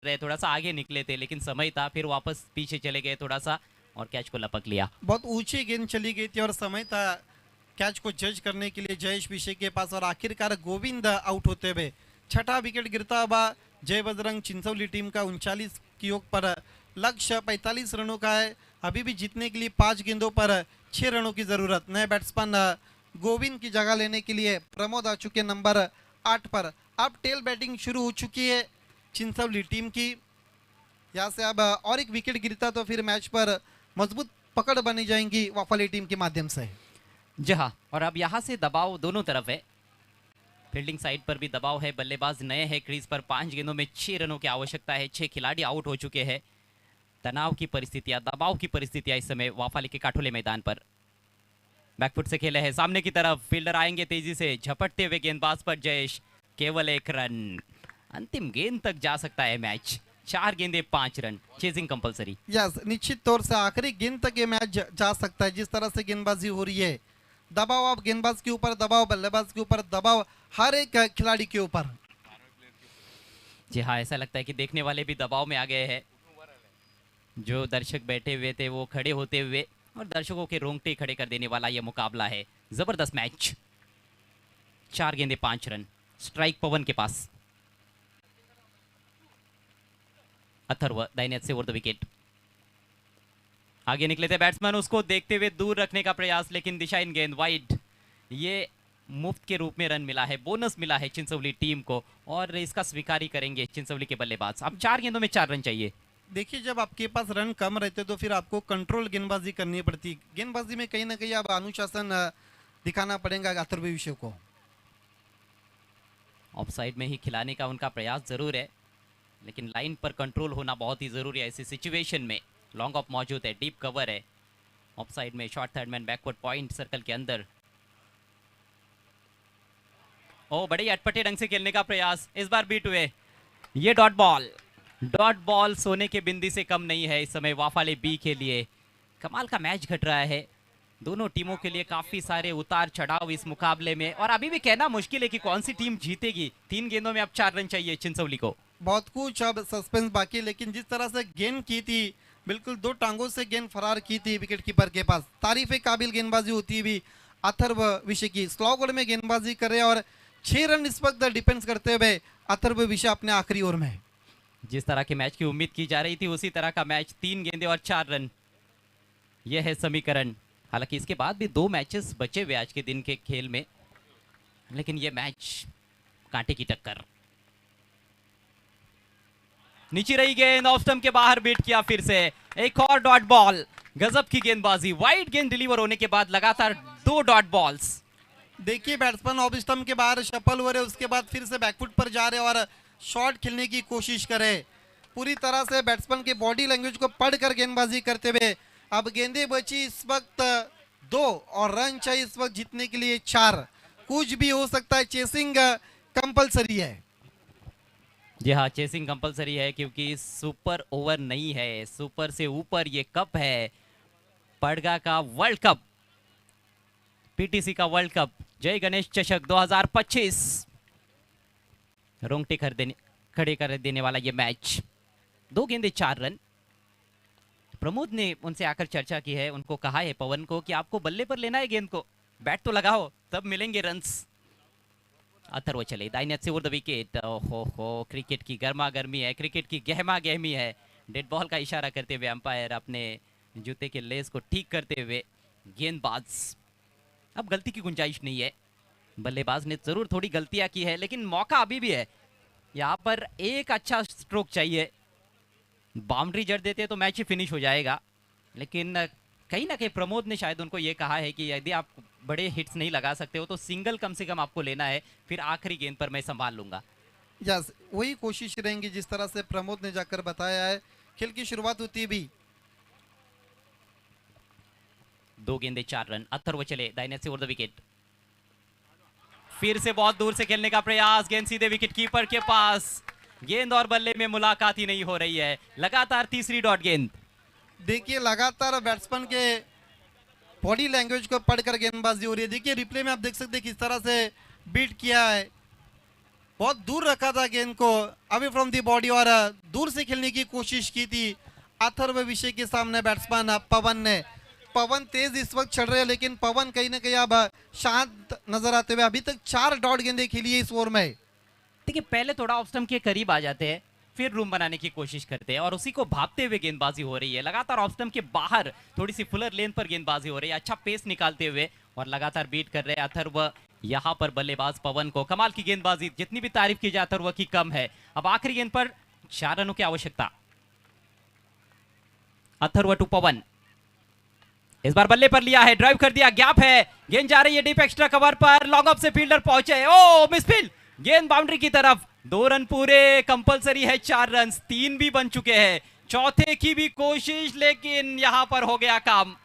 रहे थोड़ा सा आगे निकले थे, लेकिन समय था, फिर वापस पीछे चले गए थोड़ा सा और कैच को लपक लिया। बहुत ऊंची गेंद चली गई थी और समय था कैच को जज करने के लिए जयेश विषय के पास, और आखिरकार गोविंद आउट होते हुए छठा विकेट गिरता हुआ जय बजरंग चिंचौली टीम का 39 की ओर पर लक्ष्य 45 रनों का है। अभी भी जीतने के लिए 5 गेंदों पर 6 रनों की जरूरत। नए बैट्समैन गोविंद की जगह लेने के लिए प्रमोद आ चुके नंबर 8 पर। अब टेल बैटिंग शुरू हो चुकी है चिंचौली टीम की। यहाँ से अब और एक विकेट गिरता तो फिर मैच पर मजबूत पकड़ बनी जाएंगी वाफाली टीम के माध्यम से। जी हाँ, और अब यहाँ से दबाव दोनों तरफ है, फील्डिंग साइड पर भी दबाव है। बल्लेबाज नए हैं क्रीज पर, 5 गेंदों में 6 रनों की आवश्यकता है। 6 खिलाड़ी आउट हो चुके हैं। तनाव की परिस्थितियां, दबाव की परिस्थितियां इस समय वाफाली के काठोले मैदान पर। बैकफुट से खेले हैं सामने की तरफ, फील्डर आएंगे तेजी से, झपटते हुए गेंदबाज पर जयेश, केवल 1 रन। अंतिम गेंद तक जा सकता है मैच। 4 गेंदे 5 रन, चेजिंग कंपलसरी। यस, निश्चित तौर से आखिरी गेंद तक ये मैच जा सकता है। जिस तरह से गेंदबाजी हो रही है, दबाव अब गेंदबाज के ऊपर, दबाव बल्लेबाज के ऊपर, दबाव हर एक खिलाड़ी के ऊपर। जी हाँ, ऐसा लगता है कि देखने वाले भी दबाव में आ गए हैं। जो दर्शक बैठे हुए थे वो खड़े होते हुए, और दर्शकों के रोंगटे खड़े कर देने वाला यह मुकाबला है। जबरदस्त मैच। 4 गेंदे 5 रन, स्ट्राइक पवन के पास। अथर्व दाहिने से ओवर द विकेट। आगे निकले थे बैट्समैन, उसको देखते हुए दूर रखने का प्रयास, लेकिन दिशा इन गेंद वाइड। ये मुफ्त के रूप में रन मिला है, बोनस मिला है चिंचौली टीम को, और इसका स्वीकार ही करेंगे चिंचौली के बल्लेबाज। अब 4 गेंदों में 4 रन चाहिए। देखिए, जब आपके पास रन कम रहते तो फिर आपको कंट्रोल गेंदबाजी करनी पड़ती। गेंदबाजी में कहीं ना कहीं अब अनुशासन दिखाना पड़ेगा अथर्व विषय को। ऑफ साइड में ही खिलाने का उनका प्रयास जरूर है, लेकिन लाइन पर कंट्रोल होना बहुत ही जरूरी है ऐसी सिचुएशन में। लॉन्ग ऑफ मौजूद है, डीप कवर है, ऑफ साइड में short third man, backward point circle के अंदर। ओ, बड़े ही अटपटे ढंग से खेलने का प्रयास, इस बार बीट हुए। ये डॉट बॉल, डॉट बॉल सोने के बिंदी से कम नहीं है इस समय वाफाले बी के लिए। कमाल का मैच घट रहा है, दोनों टीमों के लिए काफी सारे उतार चढ़ाव इस मुकाबले में, और अभी भी कहना मुश्किल है कि कौन सी टीम जीतेगी। 3 गेंदों में अब 4 रन चाहिए चिंचौली को। बहुत कुछ अब सस्पेंस बाकी, लेकिन जिस तरह से गेंद की थी, बिल्कुल 2 टांगों से गेंद फरार की थी विकेट कीपर के पास। तारीफ काबिल गेंदबाजी होती हुई अथर्व विषय की। स्लो बॉल में गेंदबाजी करे और 6 रन इस वक्त डिफेंस करते हुए अथर्व विषय अपने आखिरी ओवर में। जिस तरह के मैच की उम्मीद की जा रही थी उसी तरह का मैच, 3 गेंदे और 4 रन, यह है समीकरण। हालांकि इसके बाद भी 2 मैचेस बचे हुए आज के दिन के खेल में, लेकिन यह मैच कांटे की टक्कर। नीचे रही गेंद, ऑफ स्टंप के बाहर बीट किया, फिर से एक और डॉट बॉल। गजब की गेंदबाजी, वाइड गेंद डिलीवर होने के बाद लगातार 2 डॉट बॉल्स। देखिए बैट्समैन ऑफ स्टंप के बाहर शफल हो रहे, उसके बाद फिर से बैकफुट पर जा रहे और शॉट खेलने की कोशिश करे। पूरी तरह से बैट्समैन के बॉडी लैंग्वेज को पढ़कर गेंदबाजी करते हुए। अब गेंदे बची इस वक्त 2 और रन चाहिए इस वक्त जीतने के लिए 4। कुछ भी हो सकता है, चेसिंग कंपलसरी है। जी हाँ, चेसिंग कंपलसरी है क्योंकि सुपर ओवर नहीं है, सुपर से ऊपर ये कप है, पड़गा का वर्ल्ड कप, पीटीसी का वर्ल्ड कप, जय गणेश चषक 2025। रोंगटे खड़े कर देने वाला ये मैच। 2 गेंदे 4 रन। प्रमोद ने उनसे आकर चर्चा की है, उनको कहा है पवन को कि आपको बल्ले पर लेना है गेंद को, बैट तो लगाओ तब मिलेंगे रन्स। अथर्व चले दाहिने हाथ से ओवर द विकेट। हो क्रिकेट की गर्मा गर्मी है, क्रिकेट की गहमा गहमी है। डेड बॉल का इशारा करते हुए अंपायर अपने जूते के लेस को ठीक करते हुए गेंदबाज। अब गलती की गुंजाइश नहीं है, बल्लेबाज ने जरूर थोड़ी गलतियां की है लेकिन मौका अभी भी है। यहाँ पर एक अच्छा स्ट्रोक चाहिए, बाउंड्री जड़ देते तो मैच ही फिनिश हो जाएगा। लेकिन कहीं ना कहीं प्रमोद ने शायद उनको ये कहा है कि यदि आप बड़े हिट्स नहीं लगा सकते हो तो सिंगल कम से कम आपको लेना है, फिर आखिरी गेंद पर मैं संभाल लूंगा। यस, वही कोशिश रहेंगी जिस तरह से प्रमोद ने जाकर बताया है। खेल की शुरुआत होती भी 2 गेंदे 4 रन। अथर्व चले दाहिने से ओवर द विकेट। फिर से बहुत दूर से खेलने का प्रयास, गेंद सीधे विकेट कीपर के पास। गेंद और बल्ले में मुलाकात ही नहीं हो रही है, लगातार तीसरी डॉट गेंद। देखिए लगातार बैट्समैन के बॉडी लैंग्वेज को पढ़कर गेंदबाजी हो रही है। देखिए रिप्ले में आप देख सकते हैं किस तरह से बीट किया है, बहुत दूर रखा था गेंद को अवे फ्रॉम दी बॉडी और दूर से खेलने की कोशिश की थी अथर्व विषय के सामने बैट्समैन पवन ने। पवन तेज इस वक्त चल रहे हैं लेकिन पवन कहीं ना कहीं अब शांत नजर आते हुए। अभी तक 4 डॉट गेंदें खेली है इस ओवर में। देखिए पहले थोड़ा ऑफ स्टंप के करीब आ जाते हैं, फिर रूम बनाने की कोशिश करते हैं और उसी को भापते हुए गेंदबाजी हो रही है। लगातार ऑफ स्टंप के बाहर थोड़ी सी फुलर लेन पर गेंदबाजी हो रही है, अच्छा पेस निकालते हुए और लगातार बीट कर रहे हैं अथर्व। यहाँ पर बल्लेबाज पवन को कमाल की गेंदबाजी, जितनी भी तारीफ की जाए अथर्व की कम है। अब आखिरी गेंद पर 4 रनों की आवश्यकता। अथर्व टू पवन, इस बार बल्ले पर लिया है, ड्राइव कर दिया, गैप है, गेंद जा रही है डीप एक्स्ट्रा कवर पर, लॉन्ग ऑफ से फील्डर पहुंचे, ओ मिसफील्ड, गेंद बाउंड्री की तरफ। 2 रन पूरे, कंपलसरी है 4 रन, 3 भी बन चुके हैं, चौथे की भी कोशिश लेकिन यहां पर हो गया काम।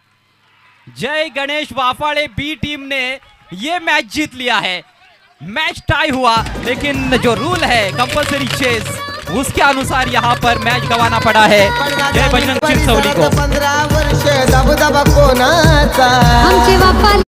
जय गणेश वाफाड़े बी टीम ने यह मैच जीत लिया है। मैच टाई हुआ लेकिन जो रूल है कंपलसरी चेस, उसके अनुसार यहां पर मैच गंवाना पड़ा है जय बजरंग चिंचोली को। 15 वर्ष दबदबा कोणाचा आमचे बाप्पा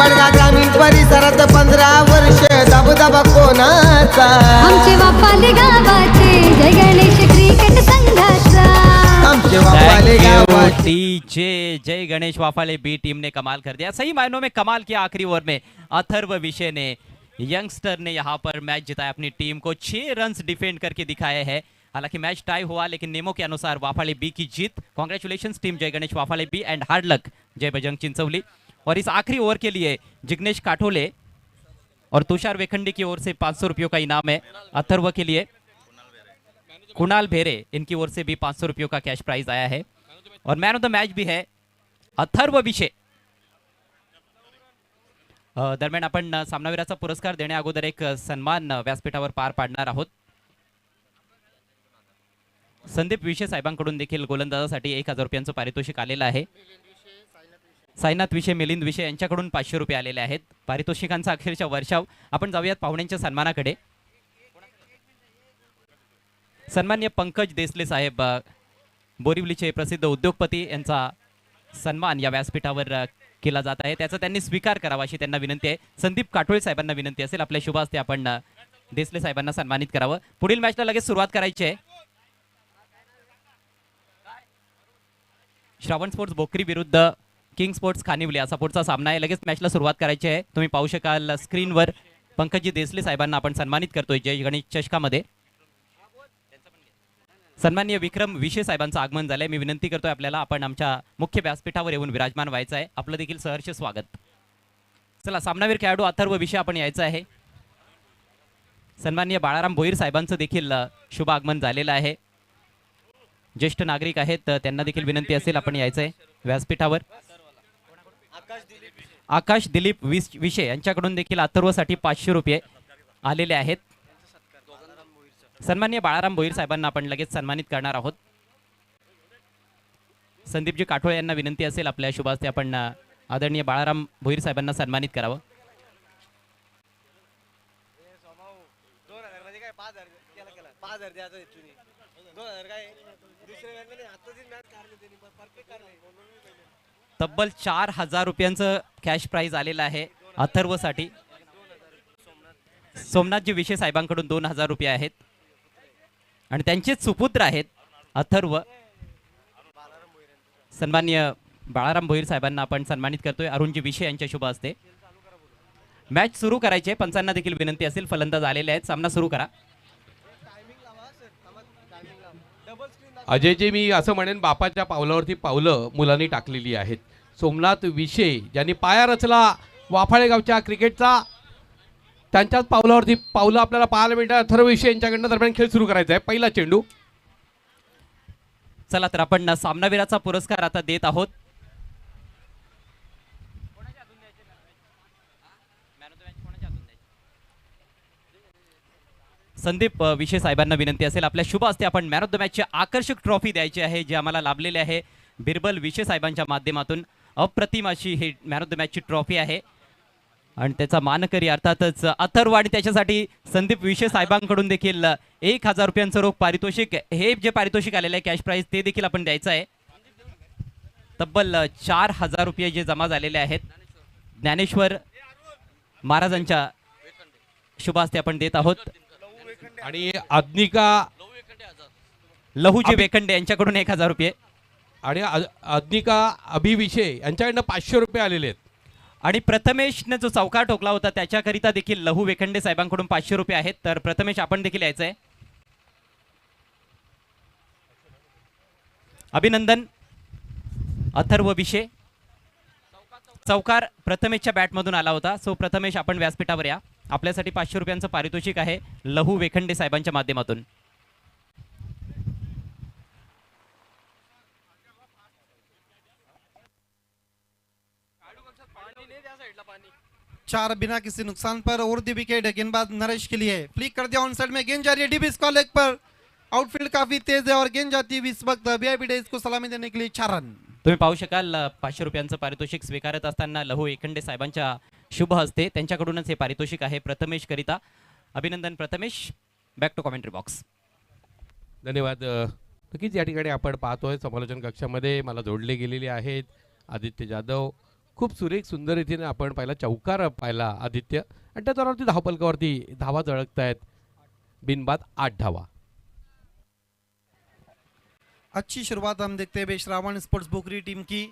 पडगा ग्रामीण परिसरात 15 वर्ष दबदबा कोणाचा आमचे बाप्पाले गावाचे जय गणेश क्रिकेट संघाचा आमचे बापाले गावात डीजे जय गणेश वाफाले बी टीम ने कमाल कर दिया, सही मायनों में कमाल किया। आखिरी ओवर में अथर्व विषय ने, यंगस्टर ने यहां पर मैच जिताया, अपनी टीम को 6 रन्स डिफेंड करके दिखाए हैं। हालांकि मैच टाई हुआ लेकिन नियमों के अनुसार वाफाले बी की जीत। Congratulations team Jai Ganesh Waphale B and hard luck Jai Bajrang Chincholi. और इस आखिरी ओवर के लिए जिग्नेश काठोले और तुषार वेखंडी की ओर से 500 रुपयों का इनाम है। अथर्व के लिए कुणाल भेरे, इनकी ओर से भी 500 रुपयों का कैश प्राइज आया है और मैन ऑफ द मैच भी है अथर्व विषय। दरम्यान आपण सामनावीराचा पुरस्कार देण्या अगोदर एक सन्मान व्यासपीठावर पार पाडणार आहोत। संदीप विषय साहेबांकडून देखील गोलंदाजासाठी 1000 रुपयांचं पारितोषिक आलेलं आहे। साईनाथ विषय, मिलिंद विषय यांच्याकडून 500 रुपये आलेले आहेत। पारितोषिकांचा अखेरच्या वर्षाव। आपण जाऊयात पाहुण्यांच्या सन्मानाकडे। सन्मान्य पंकज देसले साहेब, बोरिवलीचे प्रसिद्ध उद्योगपती, यांचा सन्मान या व्यासपीठावर केला जात आहे, त्याचा त्यांनी स्वीकार करावा अशी त्यांना विनंती आहे। संदीप काटोळे साहेबांना विनंती असेल आपल्या शुभ हस्ते आपण देसले साहेबांना सन्मानित करावं। पुढील मॅचला लगेच सुरुवात करायची आहे। श्रावण स्पोर्ट्स बोकरी विरुद्ध किंग स्पोर्ट्स खानिवली असा पुढचा सामना आहे. लगेच मॅचला सुरुवात करायची आहे. तुम्ही पाहू शकाल स्क्रीनवर पंकजी देसले साहेबांना आपण सन्मानित करतोय जय गणेश चषकामध्ये. सन्माननीय विक्रम विशे साहेबांचं आगमन झालंय. मी विनंती करतोय आपल्याला आपण आमच्या मुख्य व्यासपीठावर येऊन विराजमान व्हायचं आहे. आपलं देखील सहर्ष स्वागत. चला सामनावीर खेळाडू अथर्व विशे आपण यायचं आहे. सन्माननीय बाळाराम भोईर साहेबांचं देखील शुभ आगमन झालेलं आहे. ज्येष्ठ नागरिक आहेत त्यांना देखील विनंती असेल आपण यायचं आहे व्यासपीठावर. आकाश दिलीप विशे यांच्याकडून देखील अथर्वसाठी 500 रुपये आलेले आहेत. सन्माननीय बाळाराम भोईर साहेबांना आपण लगेच सन्मानित करणार आहोत. संदीपजी काठोळे यांना विनंती असेल आपल्या शुभ हस्ते आपण आदरणीय बाळाराम भोईर साहेबांना सन्मानित करावं. तब्बल 4000 रुपयांचं कॅश प्राइज आलेलं आहे अथर्वसाठी. सोमनाथजी विशे साहेबांकडून 2000 रुपये आहेत आणि त्यांचेच सुपुत्र आहेत अथर्व. सन्माननीय बाळाराम भोईर साहेबांना आपण सन्मानित करतोय अरुणजी विशे यांच्या शुभ हस्ते. मॅच सुरू करायचे. पंचांना देखील विनंती असेल. फलंदाज आलेले आहेत. सामना सुरू करा. अजयजी मी असं म्हणेन बापाच्या पावलावरती पावलं मुलांनी टाकलेली आहेत. सोमनाथ विशे ज्यांनी पाया रचला वाफाळे गावच्या क्रिकेटचा त्यांच्याच पावलावरती पावलं आपल्याला पाहायला मिळतात. अथर्व विशे यांच्याकडनं दरम्यान खेळ सुरू करायचा आहे. पहिला चेंडू. चला तर आपण सामनावीराचा पुरस्कार आता देत आहोत. संदीप विशे साहेबांना विनंती असेल आपल्या शुभ हस्ते आपण मॅन ऑफ द मॅचची आकर्षक ट्रॉफी द्यायची आहे जी आम्हाला लाभलेली आहे बिरबल विशे साहेबांच्या माध्यमातून. अप्रतिम अशी he man of the मॅचची trophy आहे आणि त्याचा मानकरी अर्थातच अथर्व आणि त्याच्यासाठी संदीप विशे साहेबांकडून देखील 1000 रुपयांचं रोख पारितोषिक हे जे पारितोषिक आलेलं आहे कॅश प्राइज ते देखील आपण द्यायचं आहे. तब्बल 4000 रुपये जे जमा झालेले आहेत ज्ञानेश्वर महाराजांच्या शुभ हस्ते आपण देत आहोत. आणि आज्ञिका लहूजी वेखंडे यांच्याकडून 1000 रुपये आणि आज्ञिका अभिविशे यांच्याकडनं 500 रुपये आलेले आहेत. आणि प्रथमेशने जो चौकार ठोकला होता त्याच्याकरिता देखील लहू वेखंडे साहेबांकडून 500 रुपये आहेत. तर प्रथमेश आपण देखील यायचं आहे. अभिनंदन अथर्व विशे. चौकार प्रथमेशच्या बॅटमधून आला होता. सो प्रथमेश आपण व्यासपीठावर या. आपल्यासाठी 500 रुपयांचं पारितोषिक आहे लहू वेखंडे साहेबांच्या माध्यमातून. चार बिना किसी नुकसान पर और दी विकेट गेंदबाज नरेश के लिए फ्लिक कर दिया ऑन साइड में गेंद जा रही है डीप स्क्वायर लेग पर. आउटफील्ड काफी तेज है और गेंद जाती है इस वक्त वीआईपी डेज को सलामी देने के लिए 4 रन. तुम्ही पाहू शकाल 500 रुपयांचं पारितोषिक स्वीकारत असताना लहू वेखंडे साहेबांच्या शुभ हस्ते त्यांच्याकडूनच हे पारितोषिक आहे प्रथमेश करिता. अभिनंदन Prathamesh. Back to commentary box. धन्यवाद. नक्कीच या ठिकाणी आपण पाहतोय समालोचन कक्षामध्ये मला जोडले गेलेले आहेत आदित्य जाधव. खूप सुरेख सुंदर रीतीने आपण पहिला चौकार पाहिला आदित्य आणि त्याच्यावरती धावपलकावरती धावा झळकत आहेत. बिनबाद 8 धावा. अच्छी शुरुआत हम देखते हैं श्रावण स्पोर्ट्स बोकरी टीम की.